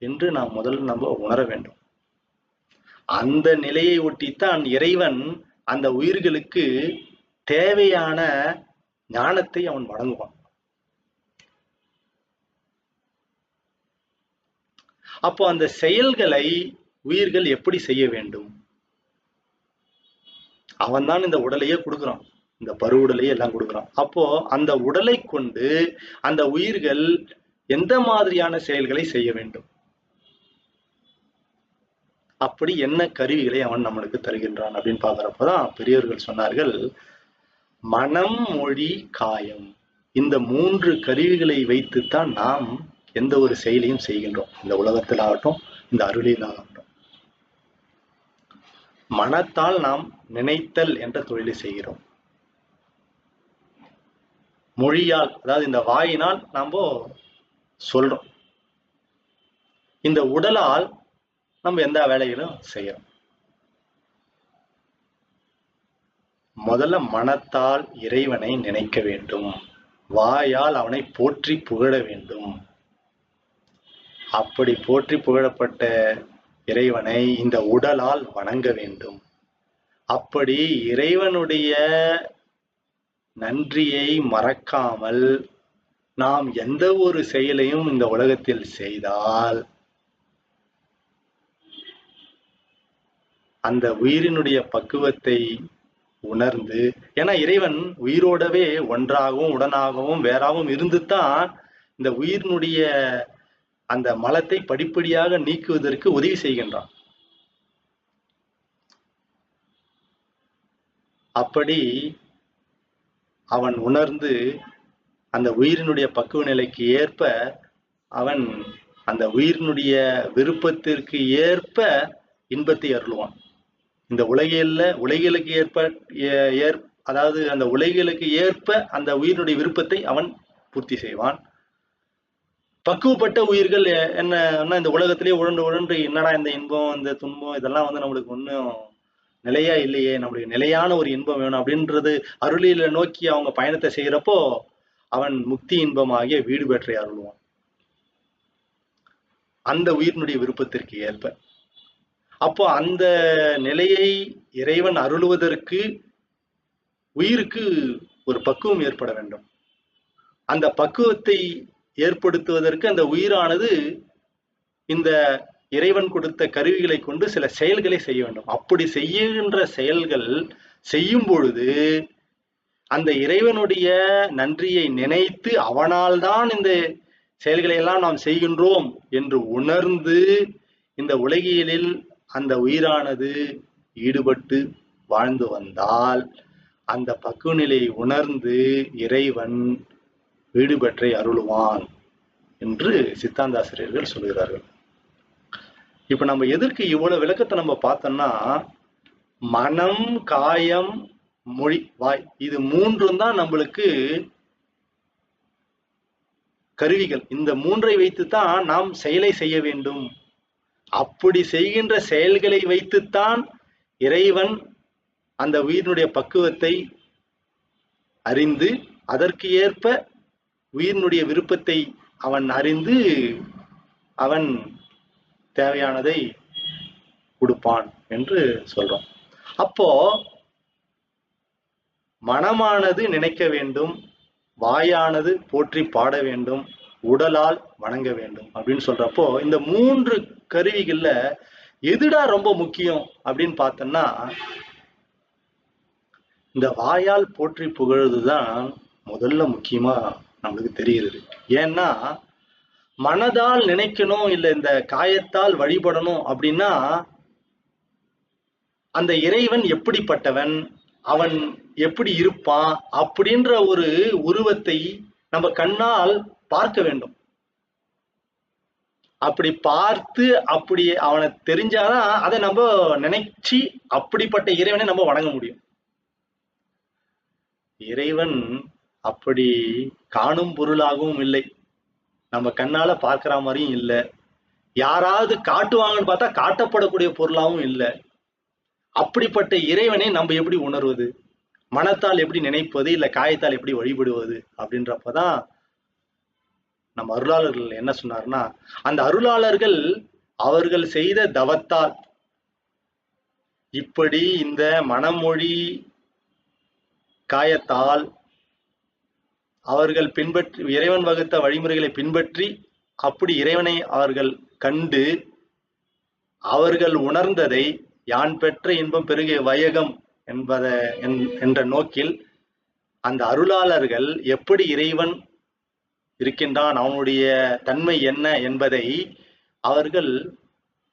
என்று நாம் முதல்ல நம்ம உணர வேண்டும். அந்த நிலையை ஒட்டித்தான் இறைவன் அந்த உயிர்களுக்கு தேவையான ஞானத்தை அவன் வழங்குவான். அப்போ அந்த செயல்களை உயிர்கள் எப்படி செய்ய வேண்டும்? அவன் தான் இந்த உடலையே கொடுக்குறான், இந்த பரு உடலையே எல்லாம் கொடுக்குறான். அப்போ அந்த உடலை கொண்டு அந்த உயிர்கள் எந்த மாதிரியான செயல்களை செய்ய வேண்டும்? அப்படி என்ன கருவிகளை அவன் நம்மளுக்கு தருகின்றான் அப்படின்னு பாக்குறப்பதான் பெரியவர்கள் சொன்னார்கள், மனம், மொழி, காயம், இந்த 3 கருவிகளை வைத்துத்தான் நாம் எந்த ஒரு செயலையும் செய்கின்றோம். இந்த உலகத்தில் ஆகட்டும், இந்த அருளில் ஆகட்டும். மனத்தால் நாம் நினைத்தல் என்ற தொழிலை செய்கிறோம். மொழியால், அதாவது இந்த வாயினால் நாம் சொல்றோம். இந்த உடலால் நம்ம எந்த வேலைகளும் செய்யறோம். முதல்ல மனத்தால் இறைவனை நினைக்க வேண்டும், வாயால் அவனை போற்றி புகழ வேண்டும். அப்படி போற்றி புகழப்பட்ட இறைவனை இந்த உடலால் வணங்க வேண்டும். அப்படி இறைவனுடைய நன்றியை மறக்காமல் நாம் எந்த ஒரு செயலையும் இந்த உலகத்தில் செய்தால் அந்த உயிரினுடைய பக்குவத்தை உணர்ந்து, ஏன்னா இறைவன் உயிரோடவே ஒன்றாகவும் உடனாகவும் வேறாகவும் இருந்துதான் இந்த உயிரினுடைய அந்த மலத்தை படிப்படியாக நீக்குவதற்கு உதவி செய்கின்றான். அப்படி அவன் உணர்ந்து அந்த உயிரினுடைய பக்குவ நிலைக்கு ஏற்ப அவன் அந்த உயிரினுடைய விருப்பத்திற்கு ஏற்ப இன்பத்தை அருளுவான். இந்த உலகியலுக்கு ஏற்ப அதாவது அந்த உலகியலுக்கு ஏற்ப அந்த உயிரினுடைய விருப்பத்தை அவன் பூர்த்தி செய்வான். பக்குவப்பட்ட உயிர்கள் என்ன இந்த உலகத்திலேயே உழன்று என்னடா இந்த இன்பம் இந்த துன்பம் இதெல்லாம் நம்மளுக்கு ஒன்றும் நிலையா இல்லையே, நம்மளுக்கு நிலையான ஒரு இன்பம் வேணும் அப்படின்றது அருளில நோக்கி அவங்க பயணத்தை செய்யறப்போ அவன் முக்தி இன்பமாகிய வீடு பெற்றை அருள்வான் அந்த உயிரினுடைய விருப்பத்திற்கு ஏற்ப. அப்போ அந்த நிலையை இறைவன் அருளுவதற்கு உயிருக்கு ஒரு பக்குவம் ஏற்பட வேண்டும். அந்த பக்குவத்தை ஏற்படுத்துவதற்கு அந்த உயிரானது இந்த இறைவன் கொடுத்த கருவிகளை கொண்டு சில செயல்களை செய்ய வேண்டும். அப்படி செய்கின்ற செயல்கள் செய்யும் பொழுது அந்த இறைவனுடைய நன்றியை நினைத்து அவனால் தான் இந்த செயல்களை எல்லாம் நாம் செய்கின்றோம் என்று உணர்ந்து இந்த உலகியலில் அந்த உயிரானது ஈடுபட்டு வாழ்ந்து வந்தால் அந்த பக்குவ நிலையை உணர்ந்து இறைவன் வீடு பெற்றை அருளுவான் என்று சித்தாந்தாசிரியர்கள் சொல்கிறார்கள். இப்ப நம்ம எதற்கு இவ்வளவு விளக்கத்தை நம்ம பார்த்தோம்னா, மனம், காயம், மொழி, வாய், இது 3 தான் நம்மளுக்கு கருவிகள். இந்த 3ஐ வைத்துத்தான் நாம் செயலை செய்ய வேண்டும். அப்படி செய்கின்ற செயல்களை வைத்துத்தான் இறைவன் அந்த உயிரினுடைய பக்குவத்தை அறிந்து அதற்கு ஏற்ப உயிரினுடைய விருப்பத்தை அவன் அறிந்து அவன் தேவையானதை கொடுப்பான் என்று சொல்றோம். அப்போ மனமானது நினைக்க வேண்டும், வாயானது போற்றி பாட வேண்டும், உடலால் வணங்க வேண்டும் அப்படின்னு சொல்றப்போ இந்த 3 கருவிகள்ல எதுடா ரொம்ப முக்கியம் அப்படின்னு பார்த்தோம்னா இந்த வாயால் போற்றி புகழ்றதுதான் முதல்ல முக்கியமா நம்மளுக்கு தெரிகிறது. ஏன்னா மனதால் நினைக்கணும், இல்ல இந்த காயத்தால் வழிபடணும் அப்படின்னா அந்த இறைவன் எப்படிப்பட்டவன், அவன் எப்படி இருப்பான் அப்படின்ற ஒரு உருவத்தை நம்ம கண்ணால் பார்க்க வேண்டும். அப்படி பார்த்து அப்படி அவனை தெரிஞ்சாதான் அதை நம்ம நினைச்சு அப்படிப்பட்ட இறைவனை நம்ம வணங்க முடியும். இறைவன் அப்படி காணும் பொருளாகவும் இல்லை, நம்ம கண்ணால பார்க்கிற மாதிரியும் இல்லை, யாராவது காட்டுவாங்கன்னு பார்த்தா காட்டப்படக்கூடிய பொருளாகவும் இல்லை. அப்படிப்பட்ட இறைவனை நம்ம எப்படி உணர்வது, மனத்தால் எப்படி நினைப்பது, இல்ல காயத்தால் எப்படி வழிபடுவது அப்படின்றப்பதான் நம்ம அருளாளர்கள் என்ன சொன்னார்னா, அந்த அருளாளர்கள் அவர்கள் செய்த தவத்தால் இப்படி இந்த மனமொழி காயத்தால் அவர்கள் பின்பற்றி இறைவன் வகுத்த வழிமுறைகளை பின்பற்றி அப்படி இறைவனை அவர்கள் கண்டு அவர்கள் உணர்ந்ததை யான் பெற்ற இன்பம் பெருகிய வையகம் என்ற நோக்கில் அந்த அருளாளர்கள் எப்படி இறைவன் இருக்கின்றான், அவனுடைய தன்மை என்ன என்பதை அவர்கள்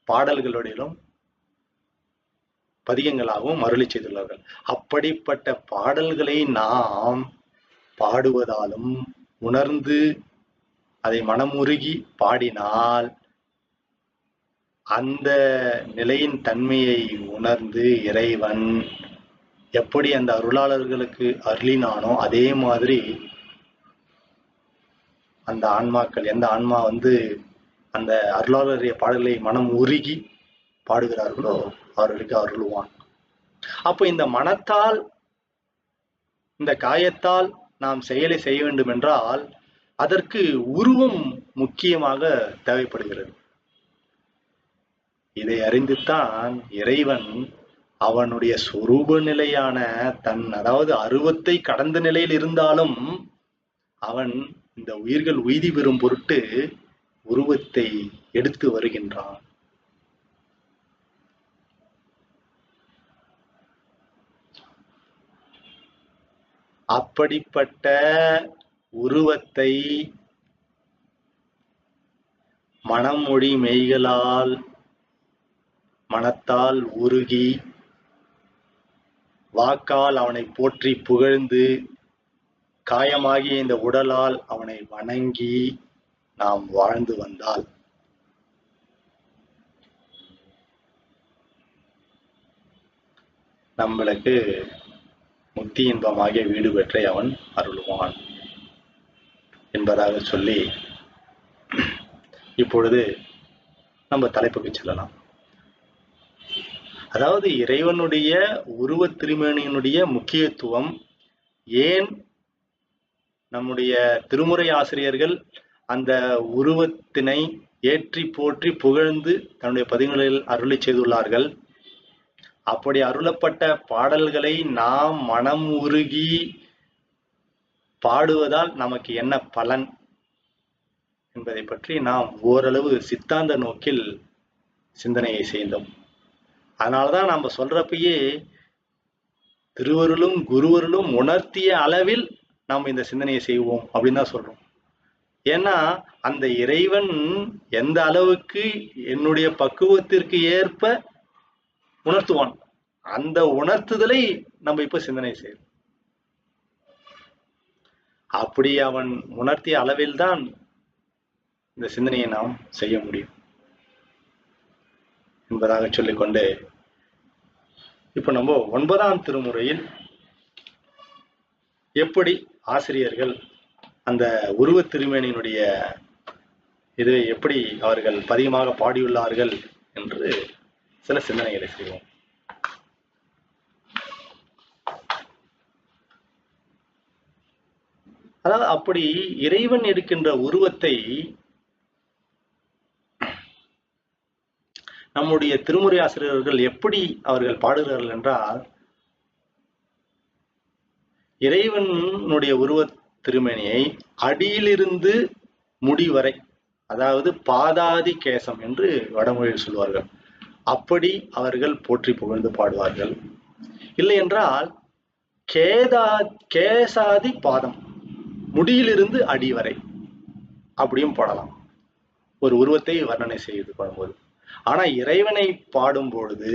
பாடல்களுடையும் பதிகங்களாகவும் அருளி செய்துள்ளார்கள். அப்படிப்பட்ட பாடல்களை நாம் பாடுவதாலும் உணர்ந்து அதை மனமுருகி பாடினால் அந்த நிலையின் தன்மையை உணர்ந்து இறைவன் எப்படி அந்த அருளாளர்களுக்கு அருளினானோ அதே மாதிரி அந்த ஆன்மாக்கள், எந்த ஆன்மா அந்த அருளாளருடைய பாடல்களை மனம் உருகி பாடுகிறார்களோ அவர்களுக்கு அருளுவான். அப்போ இந்த மனத்தால் இந்த காயத்தால் நாம் செயலை செய்ய வேண்டும் என்றால் அதற்கு உருவம் முக்கியமாக தேவைப்படுகிறது. இதை அறிந்துதான் இறைவன் அவனுடைய சொரூப நிலையான அதாவது அருவத்தை கடந்த நிலையில் இருந்தாலும் அவன் இந்த உயிர்கள் உய்தி பெறும் பொருட்டு உருவத்தை எடுத்து வருகின்றான். அப்படிப்பட்ட உருவத்தை மனம் மொழி மெய்களால் மனத்தால் உருகி வாக்கால் அவனை போற்றி புகழ்ந்து காயமாகிய இந்த உடலால் அவனை வணங்கி நாம் வாழ்ந்து வந்தால் நம்மளுக்கு முத்தி இன்பமாகிய வீடு பெற்றை அவன் அருளுவான் என்பதாக சொல்லி இப்பொழுது நம்ம தலைப்புக்கு செல்லலாம். அதாவது இறைவனுடைய உருவ திருமேனியினுடைய முக்கியத்துவம் ஏன் நம்முடைய திருமுறை ஆசிரியர்கள் அந்த உருவத்தினை ஏற்றி போற்றி புகழ்ந்து தன்னுடைய பதிகங்களில் அருளி செய்துள்ளார்கள். அப்படி அருளப்பட்ட பாடல்களை நாம் மனம் உருகி பாடுவதால் நமக்கு என்ன பலன் என்பதை பற்றி நாம் ஓரளவு சித்தாந்த நோக்கில் சிந்தனையை செய்தோம். அதனாலதான் நம்ம சொல்றப்பயே திருவருளும் குருவருளும் உணர்த்திய அளவில் நாம் இந்த சிந்தனையை செய்வோம் அப்படின்னு தான் சொல்றோம். ஏன்னா அந்த இறைவன் எந்த அளவுக்கு என்னுடைய பக்குவத்திற்கு ஏற்ப உணர்த்துவான், அந்த உணர்த்துதலை நம்ம இப்ப சிந்தனை செய்யறோம். அப்படி அவன் உணர்த்திய அளவில் தான் இந்த சிந்தனையை நாம் செய்ய முடியும் என்பதாக சொல்லிக்கொண்டு இப்ப நம்ம 9ஆம் திருமுறையில் எப்படி ஆசிரியர்கள் அந்த உருவ திருமேனியினுடைய இதை எப்படி அவர்கள் பதிகமாக பாடியுள்ளார்கள் என்று சில சிந்தனைகளை செய்வோம். அதாவது அப்படி இறைவன் எடுக்கின்ற உருவத்தை நம்முடைய திருமுறை ஆசிரியர்கள் எப்படி அவர்கள் பாடுகிறார்கள் என்றால், இறைவனுடைய உருவ திருமேனியை அடியிலிருந்து முடிவரை, அதாவது பாதாதி கேசம் என்று வடமொழியில் சொல்வார்கள், அப்படி அவர்கள் போற்றி புகழ்ந்து பாடுவார்கள். இல்லை என்றால் கேசாதி பாதம், முடியிலிருந்து அடி வரை அப்படியும் பாடலாம் ஒரு உருவத்தை வர்ணனை செய்து பாடும்போது. ஆனா இறைவனை பாடும் பொழுது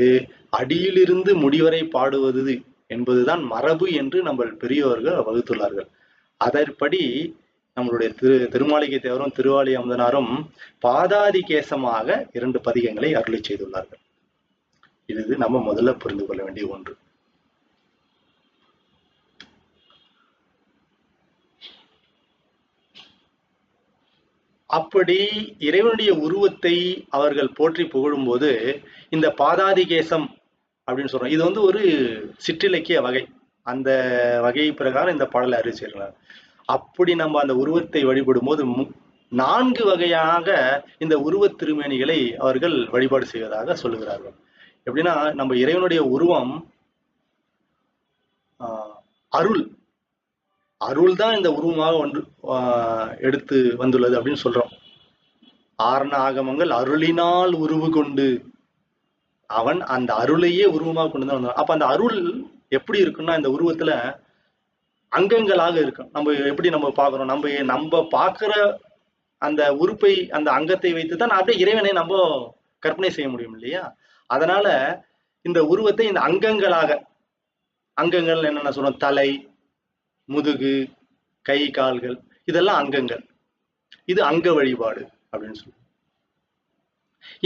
அடியிலிருந்து முடிவரை பாடுவது என்பதுதான் மரபு என்று நம்ம பெரியோர்கள் வகுத்துள்ளார்கள். அதன்படி நம்மளுடைய திருமாளிகை தேவரும் திருவாலி அமுதனாரும் பாதாதி கேசமாக 2 பதிகங்களை அருளி செய்துள்ளார்கள். இது நம்ம முதல்ல புரிந்து கொள்ள வேண்டிய ஒன்று. அப்படி இறைவனுடைய உருவத்தை அவர்கள் போற்றி புகழும் போது இந்த பாதாதிகேசம் அப்படின்னு சொல்றோம். இது ஒரு சிற்றிலக்கிய வகை. அந்த வகை பிரகாரம் இந்த பாடலை அறிவிச்சிருக்கிறார். அப்படி நம்ம அந்த உருவத்தை வழிபடும் போது 4 வகையாக இந்த உருவத் திருமேனிகளை அவர்கள் வழிபாடு செய்வதாக சொல்லுகிறார்கள். எப்படின்னா, நம்ம இறைவனுடைய உருவம் அருள் அருள் தான் இந்த உருவமாக எடுத்து வந்துள்ளது அப்படின்னு சொல்றோம். ஆரண ஆகமங்கள் அருளினால் உருவு கொண்டு, அவன் அந்த அருளையே உருவமாக கொண்டு தான் வந்தான். அப்ப அந்த அருள் எப்படி இருக்குன்னா, இந்த உருவத்துல அங்கங்களாக இருக்கும். நம்ம எப்படி நம்ம பார்க்கிறோம், நம்ம பார்க்கிற அந்த உறுப்பை, அந்த அங்கத்தை வைத்துதான் அப்படியே இறைவனை நம்ம கற்பனை செய்ய முடியும் இல்லையா? அதனால இந்த உருவத்தை இந்த அங்கங்கள் என்னென்ன சொல்றோம், தலை, முதுகு, கை, கால்கள், இதெல்லாம் அங்கங்கள். இது அங்க வழிபாடு அப்படின்னு சொல்லுவோம்.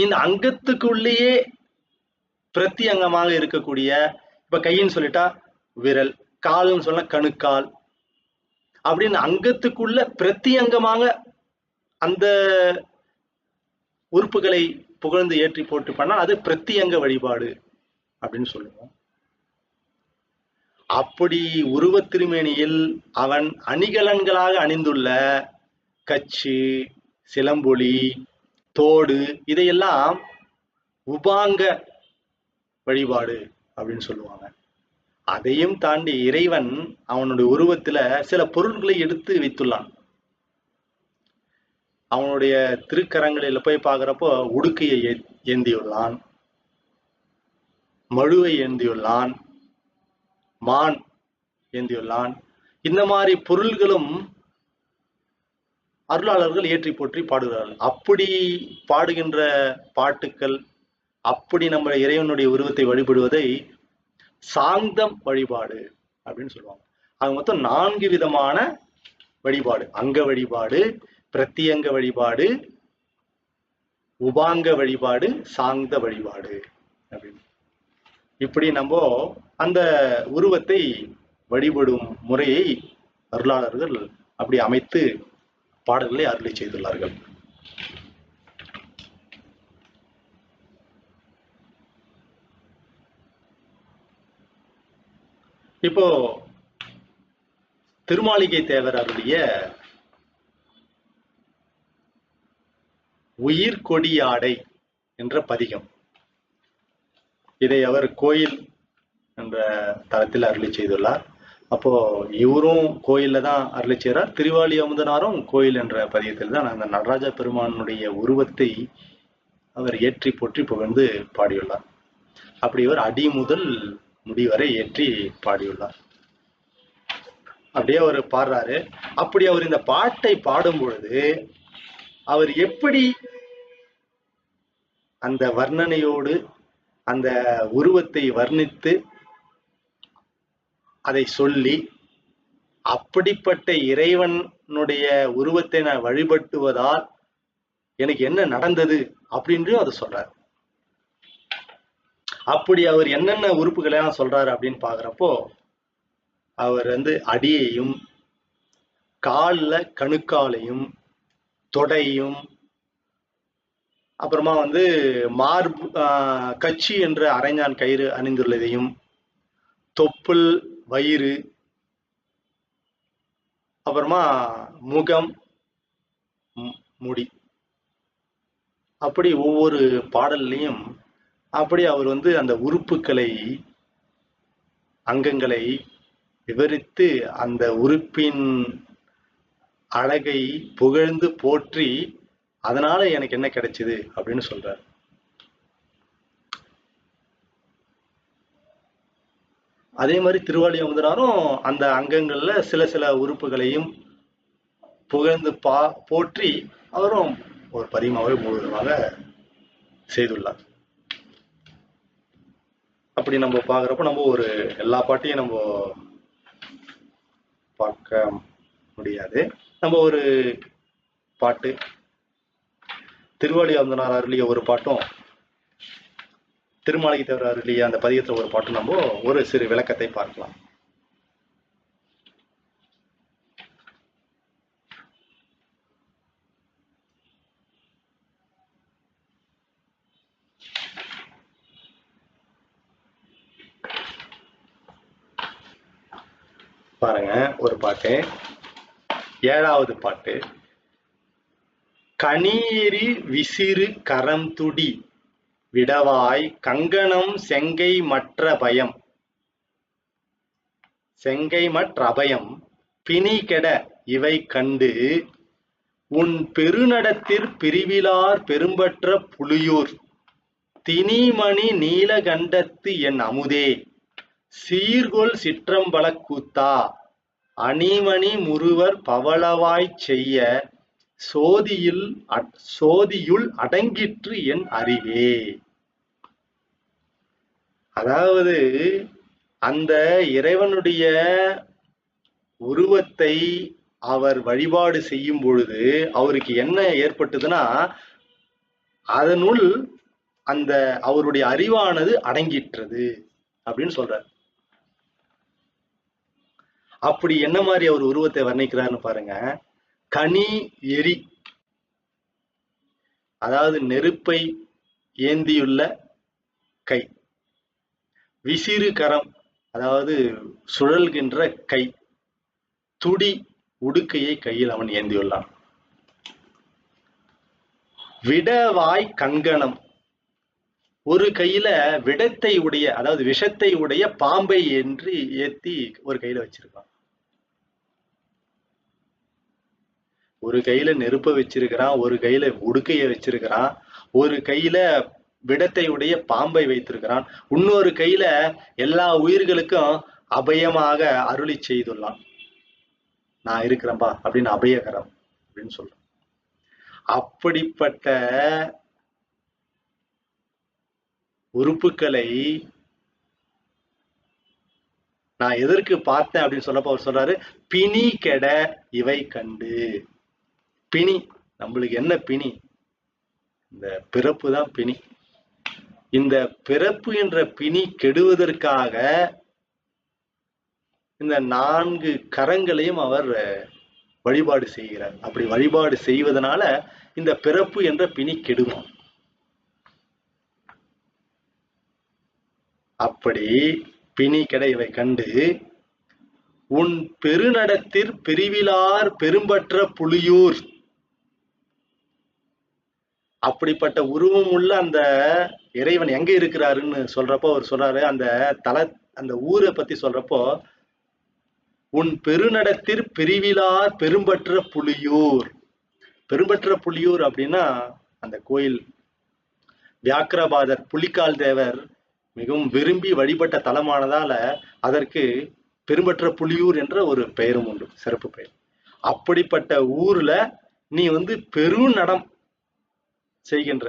இந்த அங்கத்துக்குள்ளேயே பிரத்தி அங்கமாக இருக்கக்கூடிய, இப்ப கைன்னு சொல்லிட்டா விரல், கால்னு சொன்னா கணுக்கால், அப்படின்னு அங்கத்துக்குள்ள பிரத்தி அங்கமாக அந்த உறுப்புகளை புகழ்ந்து ஏற்றி போட்டு பண்ணால் அது பிரத்தியங்க வழிபாடு அப்படின்னு சொல்லுவோம். அப்படி உருவத் திருமேனியில் அவன் அணிகலன்களாக அணிந்துள்ள கச்சு, சிலம்பொலி, தோடு, இதையெல்லாம் உபாங்க வழிபாடு அப்படின்னு சொல்லுவாங்க. அதையும் தாண்டி இறைவன் அவனுடைய உருவத்துல சில பொருட்களை எடுத்து வைத்துள்ளான். அவனுடைய திருக்கரங்களில் போய் பார்க்கிறப்போ உடுக்கையை ஏந்தியுள்ளான், மழுவை ஏந்தியுள்ளான், மான் ஏந்தியுள்ளான். இந்த மாதிரி பொருள்களும் அருளாளர்கள் ஏற்றி போற்றி பாடுகிறார்கள். அப்படி பாடுகின்ற பாட்டுக்கள், அப்படி நம்ம இறைவனுடைய உருவத்தை வழிபடுவதை சாந்தம் வழிபாடு அப்படின்னு சொல்லுவாங்க. அது மொத்தம் 4 விதமான வழிபாடு: அங்க வழிபாடு, பிரத்தியங்க வழிபாடு, உபாங்க வழிபாடு, சாந்த வழிபாடு அப்படின்னு. இப்படி நம்ம அந்த உருவத்தை வழிபடும் முறையை அருளாளர்கள் அப்படி அமைத்து பாடல்களை அருளி செய்துள்ளார்கள். இப்போ திருமாளிகை தேவர் அருளிய உயிர் கொடியாடை என்ற பதிகம், இதை அவர் கோயில் என்ற தளத்தில் அருளி செய்துள்ளார். அப்போ இவரும் கோயில்ல தான் அருளி செய்கிறார். திருவாலி அமுதனாரும் கோயில் என்ற பதிகத்தில் தான் அந்த நடராஜ பெருமானுடைய உருவத்தை அவர் ஏற்றி போற்றி புகழ்ந்து பாடியுள்ளார். அப்படி இவர் அடி முதல் முடிவரை ஏற்றி பாடியுள்ளார். அப்படியே அவர் பாடுறாரு. அப்படி அவர் இந்த பாட்டை பாடும் பொழுது அவர் எப்படி அந்த வர்ணனையோடு அந்த உருவத்தை வர்ணித்து அதை சொல்லி, அப்படிப்பட்ட இறைவனுடைய உருவத்தை நான் வழிபட்டுவதால் எனக்கு என்ன நடந்தது அப்படின்னு அதை சொல்றாரு. அப்படி அவர் என்னென்ன உறுப்புகளை எல்லாம் சொல்றாரு அப்படின்னு பாக்குறப்போ, அவர் அடியையும், கால்ல கணுக்காலையும், தொடையும், அப்புறமா வந்து மார்பு கச்சி என்ற அரைஞான் கயிறு அணிந்துள்ளதையும், தொப்புள், வயிறு, அப்புறமா முகம், முடி, அப்படி ஒவ்வொரு பாடல்லையும் அப்படி அவர் வந்து அந்த உறுப்புகளை, அங்கங்களை விவரித்து அந்த உறுப்பின் அழகை புகழ்ந்து போற்றி, அதனால எனக்கு என்ன கிடைச்சது அப்படின்னு சொல்றார். அதே மாதிரி திருவாளி அமுதனாரும் அந்த அங்கங்கள்ல சில சில உறுப்புகளையும் புகழ்ந்து போற்றி அவரும் ஒரு பதிகமாகவே முழுவதுமாக செய்துள்ளார். அப்படி நம்ம பாக்குறப்ப நம்ம ஒரு எல்லா பாட்டையும் நம்ம பார்க்க முடியாது. நம்ம ஒரு பாட்டு திருவாளி அமுதனார் அருளிய ஒரு பாட்டும், திருமாளிகை தேவர் அருளிய அந்த பதிகத்துல ஒரு பாட்டும் நம்ம ஒரு சிறு விளக்கத்தை பார்க்கலாம். பாருங்க, ஒரு பாட்டு, 7வது பாட்டு. கனியெறி விசிறு கரம்துடி விடவாய் கங்கணம் செங்கை மற்ற பயம், செங்கை மற்ற அபயம் பிணிகெட இவை கண்டு உன் பெருநடத்திற் பிரிவிலார் பெரும்பற்ற புலியூர் திணிமணி நீலகண்டத்து என் அமுதே சீர்கொள் சிற்றம்பலக் கூத்தா அணிமணி முறுவர் பவளவாய்ச் செய்ய சோதியுள் அடங்கிற்று என் அறிவே. அதாவது அந்த இறைவனுடைய உருவத்தை அவர் வழிபாடு செய்யும் பொழுது அவருக்கு என்ன ஏற்பட்டதுன்னா, அதனுள் அந்த அவருடைய அறிவானது அடங்கிற்றது அப்படின்னு சொல்றார். அப்படி என்ன மாதிரி அவர் உருவத்தை வர்ணிக்கிறாருன்னு பாருங்க. கனி எரி, அதாவது நெருப்பை ஏந்தியுள்ள கை. விசிறு கரம், அதாவது சுழல்கின்ற கை. துடி, உடுக்கையை கையில் அவன் ஏந்தியுள்ளான். விடவாய் கங்கணம், ஒரு கையில விடத்தை உடைய, அதாவது விஷத்தை உடைய பாம்பை என்று ஏத்தி ஒரு கையில வச்சிருக்கான். ஒரு கையில நெருப்ப வச்சிருக்கிறான், ஒரு கையில உடுக்கைய வச்சிருக்கிறான், ஒரு கையில விடத்தை உடைய பாம்பை வைத்திருக்கிறான், இன்னொரு கையில எல்லா உயிர்களுக்கும் அபயமாக அருளி செய்துள்ளான். நான் இருக்கிறேன்பா அப்படின்னு அபயகரம் அப்படின்னு சொல்றான். அப்படிப்பட்ட உறுப்புகளை நான் எதற்கு பார்த்தேன் அப்படின்னு சொல்லப்ப அவர் சொல்றாரு, பிணி கெட இவை கண்டு. பிணி, நம்மளுக்கு என்ன பிணி? இந்த பிறப்பு தான் பிணி. இந்த பிறப்பு என்ற பிணி கெடுவதற்காக இந்த 4 கரங்களையும் அவர் வழிபாடு செய்கிறார். அப்படி வழிபாடு செய்வதனால இந்த பிறப்பு என்ற பிணி கெடுமா. அப்படி பிணி கெட இவை கண்டு உன் பெருநடத்திற் பிரிவிலார் பெரும்பற்ற புலியூர். அப்படிப்பட்ட உருவம் உள்ள அந்த இறைவன் எங்க இருக்கிறாருன்னு சொல்றப்போ அவர் சொல்றாரு, அந்த ஊரை பத்தி சொல்றப்போ, உன் பெருநடத்திற் பிரிவிலார் பெரும்பற்ற புலியூர். பெரும்பற்ற புலியூர் அப்படின்னா அந்த கோயில் வியாக்கிரபாதர் புலிக்கால் தேவர் மிகவும் விரும்பி வழிபட்ட தலமானதால அதற்கு பெரும்பற்ற புலியூர் என்ற ஒரு பெயரும் உண்டு, சிறப்பு பெயர். அப்படிப்பட்ட ஊர்ல நீ வந்து பெருநடம் செய்கின்ற,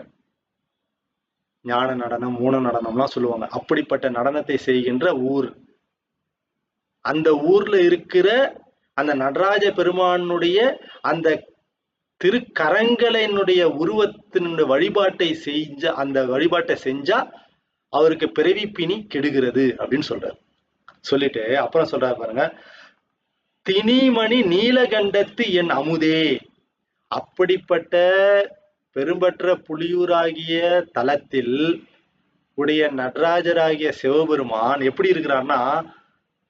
ஞான நடனம், மூன நடனம்லாம் சொல்லுவாங்க, அப்படிப்பட்ட நடனத்தை செய்கின்ற ஊர். அந்த ஊர்ல இருக்கிற அந்த நடராஜ பெருமானுடைய அந்த திருக்கரங்களினுடைய உருவத்தினுடைய வழிபாட்டை செஞ்சா அவருக்கு பிறவி பிணி கெடுகிறது அப்படின்னு சொல்றாரு. சொல்லிட்டு அப்புறம் சொல்றாரு பாருங்க, திணிமணி நீலகண்டத்து என் அமுதே. அப்படிப்பட்ட பெரும்பற்ற புலியூராகிய தலத்தில் உடைய நடராஜராகிய சிவபெருமான் எப்படி இருக்கிறார்னா,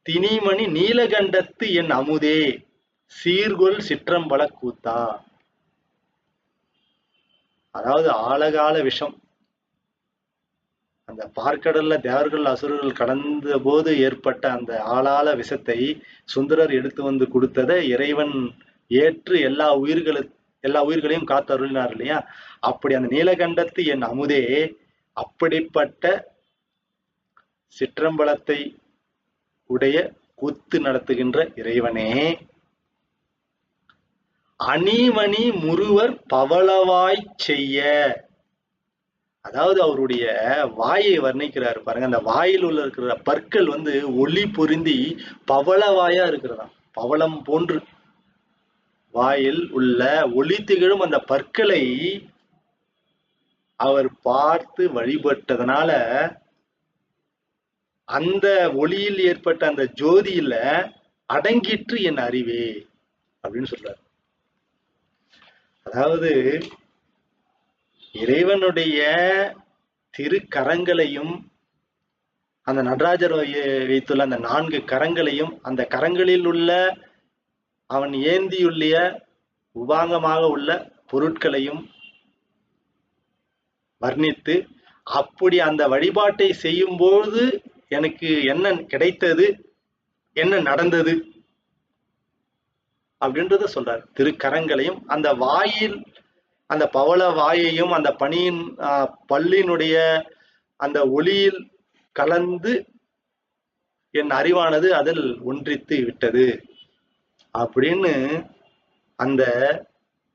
திணிமணி நீலகண்டத்து என் அமுதே சீர்கொள் சிற்றம்பல கூத்தா. அதாவது ஆழகால விஷம், அந்த பார்க்கடல்ல தேவர்கள் அசுரர்கள் கடந்த போது ஏற்பட்ட அந்த ஆளால விஷத்தை சுந்தரர் எடுத்து வந்து கொடுத்ததை இறைவன் ஏற்று எல்லா உயிர்களையும் காத்து அருளினார் இல்லையா. அப்படி அந்த நீலகண்டத்து என் அமுதே, அப்படிப்பட்ட சிற்றம்பலத்தை உடைய கூத்து நடத்துகின்ற இறைவனே, அணிமணி முருவர் பவளவாய் செய்ய. அதாவது அவருடைய வாயை வர்ணிக்கிறாரு பாருங்க. அந்த வாயில் உள்ள இருக்கிற பற்கள் ஒளி பொருந்தி பவளவாயா இருக்கிறதாம். பவளம் போன்று வாயில் உள்ள ஒளி திகழும் அந்த பற்களை அவர் பார்த்து வழிபட்டதனால அந்த ஒளியில் ஏற்பட்ட அந்த ஜோதியில அடங்கிற்று என் அறிவே அப்படின்னு சொல்றாரு. அதாவது இறைவனுடைய திருக்கரங்களையும் அந்த நடராஜர் வைத்துள்ள அந்த 4 கரங்களையும் அந்த கரங்களில் உள்ள அவன் ஏந்தியுள்ள உபாங்கமாக உள்ள பொருட்களையும் வர்ணித்து, அப்படி அந்த வழிபாட்டை செய்யும் போது எனக்கு என்ன கிடைத்தது, என்ன நடந்தது அப்படின்றத சொல்றார். திருக்கரங்களையும் அந்த வாயில் அந்த பவள வாயையும் அந்த பனியின் பல்லினுடைய அந்த ஒளியில் கலந்து என் அறிவானது அதில் ஒன்றித்து விட்டது அப்படின்னு அந்த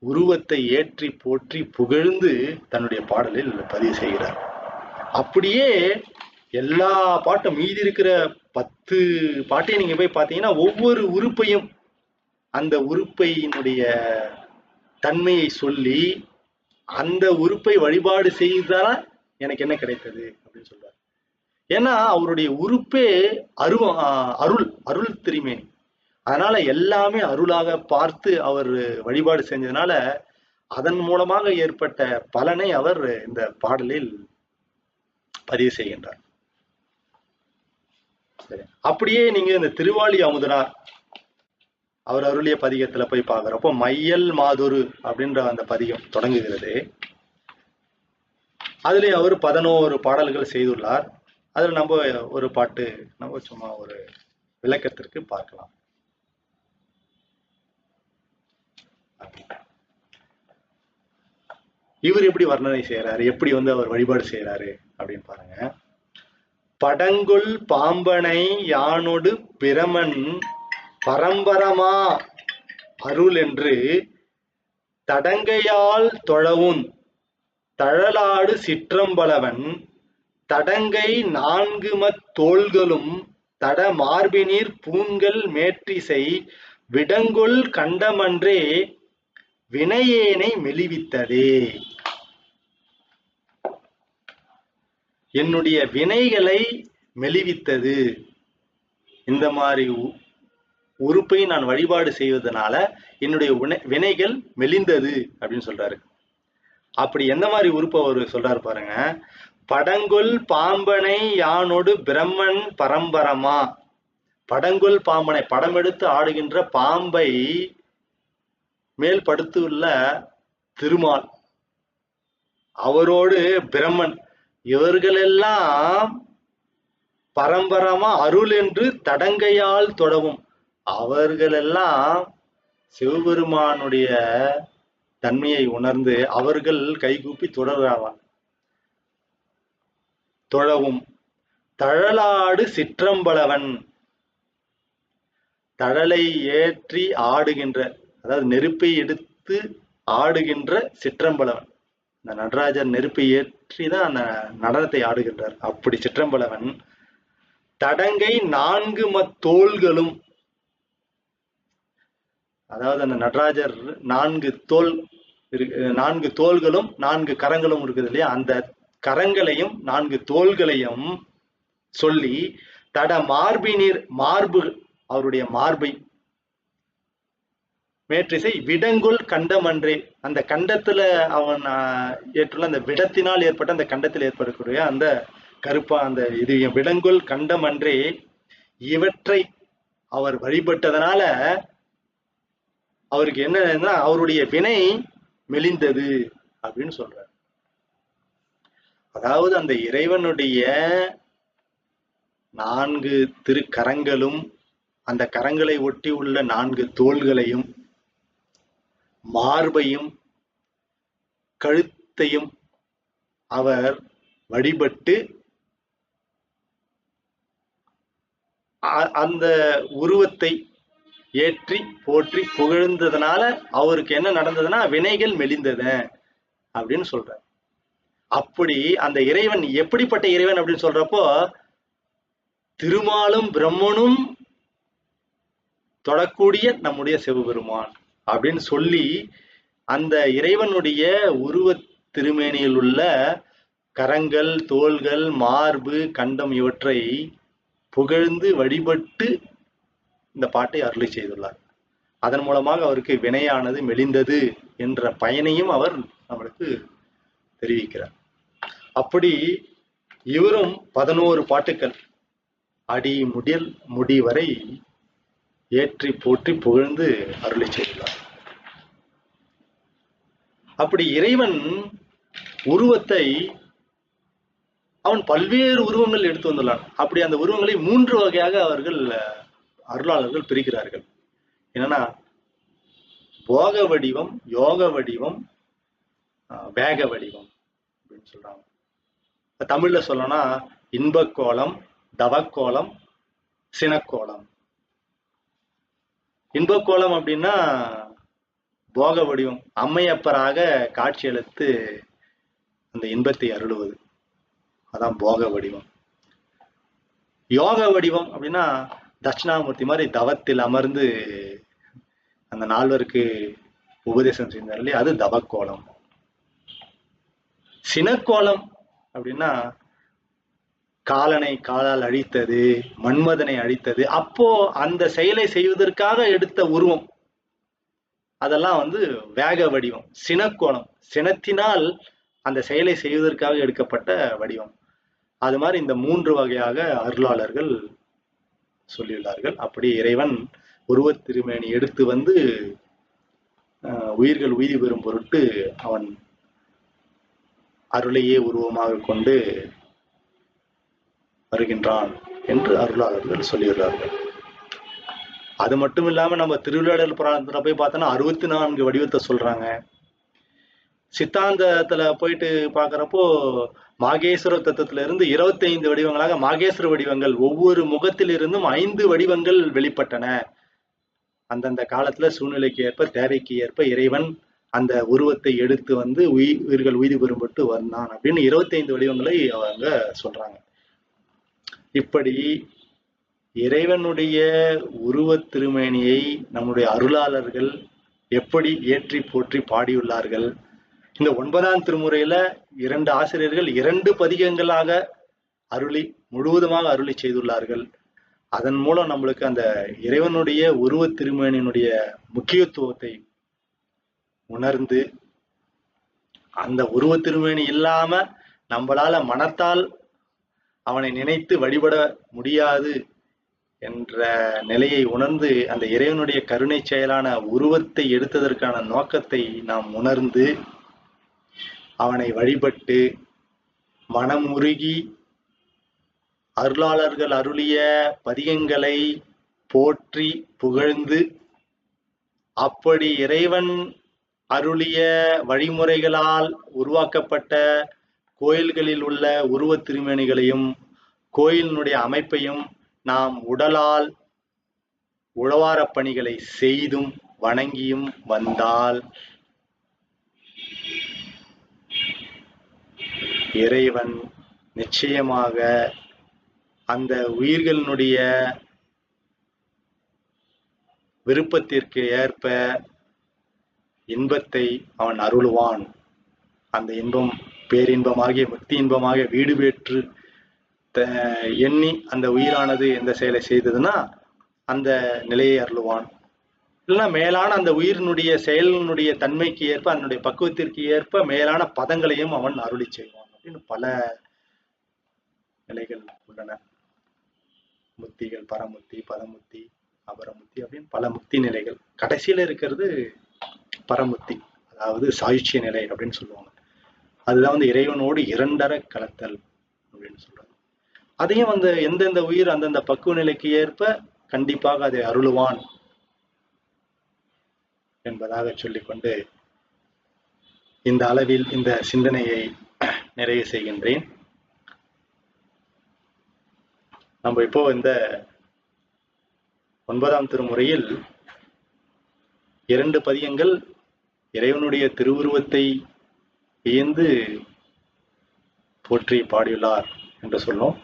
உருவத்தை ஏற்றி போற்றி புகழ்ந்து தன்னுடைய பாடலில் பதிவு செய்கிறார். அப்படியே எல்லா பாட்டும் மீதி இருக்கிற 10 பாட்டையும் நீங்க போய் பார்த்தீங்கன்னா ஒவ்வொரு உறுப்பையும் அந்த உறுப்பையினுடைய தன்மையை சொல்லி அந்த உறுப்பை வழிபாடு செய்தால் எனக்கு என்ன கிடைத்தது அப்படின்னு சொல்றாரு. ஏன்னா அவருடைய உறுப்பே அருள் திருமேனி. அதனால எல்லாமே அருளாக பார்த்து அவர் வழிபாடு செஞ்சதுனால அதன் மூலமாக ஏற்பட்ட பலனை அவர் இந்த பாடலில் பதிவு செய்கின்றார். சரி, அப்படியே நீங்க இந்த திருவாளி அமுதனார் அவர் அருளிய பதிகத்துல போய் பார்க்கிறப்போ மையல் மாதொரு அப்படின்ற அந்த பதிகம் தொடங்குகிறது. அதுல அவர் 11 பாடல்கள் செய்துள்ளார். அதுல நம்ம ஒரு பாட்டு நம்ம சும்மா ஒரு விளக்கத்திற்கு பார்க்கலாம். இவர் எப்படி வர்ணனை செய்யறாரு, எப்படி அவர் வழிபாடு செய்யறாரு அப்படின்னு பாருங்க. படங்கொள் பாம்பனை யானொடு பிரமன் பரம்பரமா அருள் என்று தடங்கையால் தொழவும் தழலாடு சிற்றம்பலவன் தடங்கை 4 தோள்களும் தட மார்பினீர் பூண்கள் மேற்றிசை விடங்கொள் கண்டமன்றே வினையேனை மெலிவித்ததே. என்னுடைய வினைகளை மெலிவித்தது. இந்த மாதிரி உறுப்பை நான் வழிபாடு செய்வதனால என்னுடைய வினைகள் மெலிந்தது அப்படின்னு சொல்றாரு. அப்படி எந்த மாதிரி உறுப்பை அவர் சொல்றாரு பாருங்க. படங்கொள் பாம்பனை யானொடு பிரம்மன் பரம்பரமா. படங்கொள் பாம்பனை, படம் எடுத்து ஆடுகின்ற பாம்பை மேல் படுத்துள்ள திருமால், அவரோடு பிரம்மன், இவர்களெல்லாம் பரம்பரமா அருள் என்று தடங்கையால் தொடவும். அவர்களெல்லாம் சிவபெருமானுடைய தன்மையை உணர்ந்து அவர்கள் கைகூப்பி தொடர்றாவான். தொழவும் தழலாடு சிற்றம்பலவன், தழலை ஏற்றி ஆடுகின்ற, அதாவது நெருப்பை எடுத்து ஆடுகின்ற சிற்றம்பலவன். இந்த நடராஜர் நெருப்பை ஏற்றி தான் அந்த நடனத்தை ஆடுகின்றார். அப்படி சிற்றம்பலவன் தடங்கை 4 தோள்களும், அதாவது அந்த நடராஜர் 4 தோள்களும் 4 கரங்களும் இருக்குது இல்லையா, அந்த கரங்களையும் 4 தோள்களையும் சொல்லி தட மார்பினீர், மார்பு அவருடைய மார்பை, மேற்றிசை விடங்கொள் கண்டமன்றே. அந்த கண்டத்துல அவன் ஏற்றுள்ள அந்த விடத்தினால் ஏற்பட்ட அந்த கண்டத்தில் ஏற்படக்கூடிய அந்த கருப்பா அந்த இது விடங்கொள் கண்டமன்றே இவற்றை அவர் வழிபட்டதனால அவருக்கு என்னன்னா அவருடைய வினை மெலிந்தது அப்படின்னு சொல்றார். அதாவது அந்த இறைவனுடைய 4 திருக்கரங்களும் அந்த கரங்களை ஒட்டி உள்ள 4 தோள்களையும் மார்பையும் கழுத்தையும் அவர் வழிபட்டு அந்த உருவத்தை ஏற்றி போற்றி புகழ்ந்ததுனால அவருக்கு என்ன நடந்ததுன்னா வினைகள் மெலிந்தது அப்படின்னு சொல்றார். அப்படி அந்த இறைவன் எப்படிப்பட்ட இறைவன் அப்படின்னு சொல்றப்போ திருமாலும் பிரம்மனும் தொடக்கூடிய நம்முடைய சிவபெருமான் அப்படின்னு சொல்லி அந்த இறைவனுடைய உருவ திருமேனியில் உள்ள கரங்கள், தோள்கள், மார்பு, கண்டம் இவற்றை புகழ்ந்து வழிபட்டு இந்த பாட்டை அருளி செய்துள்ளார். அதன் மூலமாக அவருக்கு வினையானது மெலிந்தது என்ற பயனையும் அவர் நம்மளுக்கு தெரிவிக்கிறார். அப்படி இவரும் 11 பாட்டுக்கள் அடி முடில் முடி வரை ஏற்றி போற்றி புகழ்ந்து அருளி செய்துள்ளார். அப்படி இறைவன் உருவத்தை அவன் பல்வேறு உருவங்கள் எடுத்து வந்துள்ளான். அப்படி அந்த உருவங்களை 3 வகையாக அவர்கள் அருளாளர்கள் பிரிக்கிறார்கள். என்னன்னா போக வடிவம், யோக வடிவம், வேக வடிவம் அப்படின்னு சொல்றாங்க. தமிழ்ல சொல்லணும்னா இன்பக்கோலம், தவக்கோலம், சினக்கோலம். இன்பக்கோலம் அப்படின்னா போக வடிவம், அம்மையப்பராக காட்சியளித்து அந்த இன்பத்தை அருளுவது, அதான் போக வடிவம். யோக வடிவம் அப்படின்னா தட்சிணாமூர்த்தி மாதிரி தவத்தில் அமர்ந்து அந்த 4 உபதேசம் செய்தார் இல்லையா, அது தவக்கோலம். சினக்கோலம் அப்படின்னா காலனை காலால் அழித்தது, மன்மதனை அழித்தது, அப்போ அந்த செயலை செய்வதற்காக எடுத்த உருவம், அதெல்லாம் வேக வடிவம். சினக்கோலம், சினத்தினால் அந்த செயலை செய்வதற்காக எடுக்கப்பட்ட வடிவம். அது மாதிரி இந்த 3 வகையாக அருளாளர்கள் சொல்லியுள்ளார்கள். அப்படி இறைவன் உருவத் திருமேனி எடுத்து உயிர்கள் உய்தி பெறும் பொருட்டு அவன் அருளையே உருவமாக கொண்டு வருகின்றான் என்று அருளாளர்கள் சொல்லியுள்ளார்கள். அது மட்டும் இல்லாம நம்ம திருவிளையாடல் புராணத்துல போய் பார்த்தோம்னா 64 வடிவத்தை சொல்றாங்க. சித்தாந்தத்துல போயிட்டு பாக்குறப்போ மாகேஸ்வர தத்துவத்துல இருந்து 25 வடிவங்களாக மாகேஸ்வர வடிவங்கள், ஒவ்வொரு முகத்திலிருந்தும் 5 வடிவங்கள் வெளிப்பட்டன. அந்தந்த காலத்துல சூழ்நிலைக்கு ஏற்ப, தேவைக்கு ஏற்ப இறைவன் அந்த உருவத்தை எடுத்து உயிர்கள் உய்தி பெறும்பட்டு வந்தான் அப்படின்னு 25 வடிவங்களை அவங்க சொல்றாங்க. இப்படி இறைவனுடைய உருவத் திருமேனியை நம்முடைய அருளாளர்கள் எப்படி ஏற்றி போற்றி பாடியுள்ளார்கள். இந்த 9ஆம் திருமுறையில 2 ஆசிரியர்கள் 2 பதிகங்களாக முழுவதுமாக அருளி செய்துள்ளார்கள். அதன் மூலம் நம்மளுக்கு அந்த இறைவனுடைய உருவத் திருமேனியினுடைய முக்கியத்துவத்தை உணர்ந்து, அந்த உருவத் திருமேனி இல்லாம நம்மளால மனத்தால் அவனை நினைத்து வழிபட முடியாது என்ற நிலையை உணர்ந்து, அந்த இறைவனுடைய கருணை செயலான உருவத்தை எடுத்ததற்கான நோக்கத்தை நாம் உணர்ந்து அவனை வழிபட்டு மனமுருகி அருளாளர்கள் அருளிய பதிகங்களை போற்றி புகழ்ந்து, அப்படி இறைவன் அருளிய வழிமுறைகளால் உருவாக்கப்பட்ட கோயில்களில் உள்ள உருவத் திருமேனிகளையும் கோயிலினுடைய அமைப்பையும் நாம் உடலால் உழவாரப் பணிகளை செய்தும் வணங்கியும் வந்தால் இறைவன் நிச்சயமாக அந்த உயிர்களினுடைய விருப்பத்திற்கு ஏற்ப இன்பத்தை அவன் அருளுவான். அந்த இன்பம் பேரின்பமாகிய முக்தி இன்பமாக வீடு பெற்று எண்ணி அந்த உயிரானது எந்த செயலை செய்ததுன்னா அந்த நிலையை அருளுவான். இல்லைன்னா மேலான அந்த உயிரினுடைய செயலினுடைய தன்மைக்கு ஏற்ப அதனுடைய பக்குவத்திற்கு ஏற்ப மேலான பதங்களையும் அவன் அருளி செய்வான் அப்படின்னு பல நிலைகள் உள்ளன. முத்திகள், பரமுத்தி, பதமுத்தி, அபரமுத்தி அப்படின்னு பல முக்தி நிலைகள். கடைசியில இருக்கிறது பரமுத்தி, அதாவது சாயுச்சிய நிலை அப்படின்னு சொல்லுவாங்க. அதுதான் இறைவனோடு இரண்டர கலத்தல் அப்படின்னு சொல்றாங்க. அதையும் எந்தெந்த உயிர் அந்தந்த பக்குவ நிலைக்கு ஏற்ப கண்டிப்பாக அதை அருளுவான் என்பதாக சொல்லிக்கொண்டு இந்த அளவில் இந்த சிந்தனையை நிறைவு செய்கின்றேன். நம்ம இப்போ இந்த 9ஆம் திருமுறையில் 2 பதியங்கள் இறைவனுடைய திருவுருவத்தை வியந்து போற்றி பாடியுள்ளார் என்று சொன்னோம்.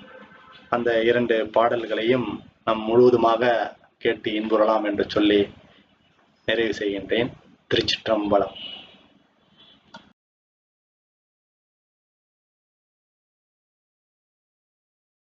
அந்த 2 பாடல்களையும் நாம் முழுவதுமாக கேட்டு இன்புறலாம் என்று சொல்லி நிறைவு செய்கின்றேன். திருச்சிற்றம்பலம்.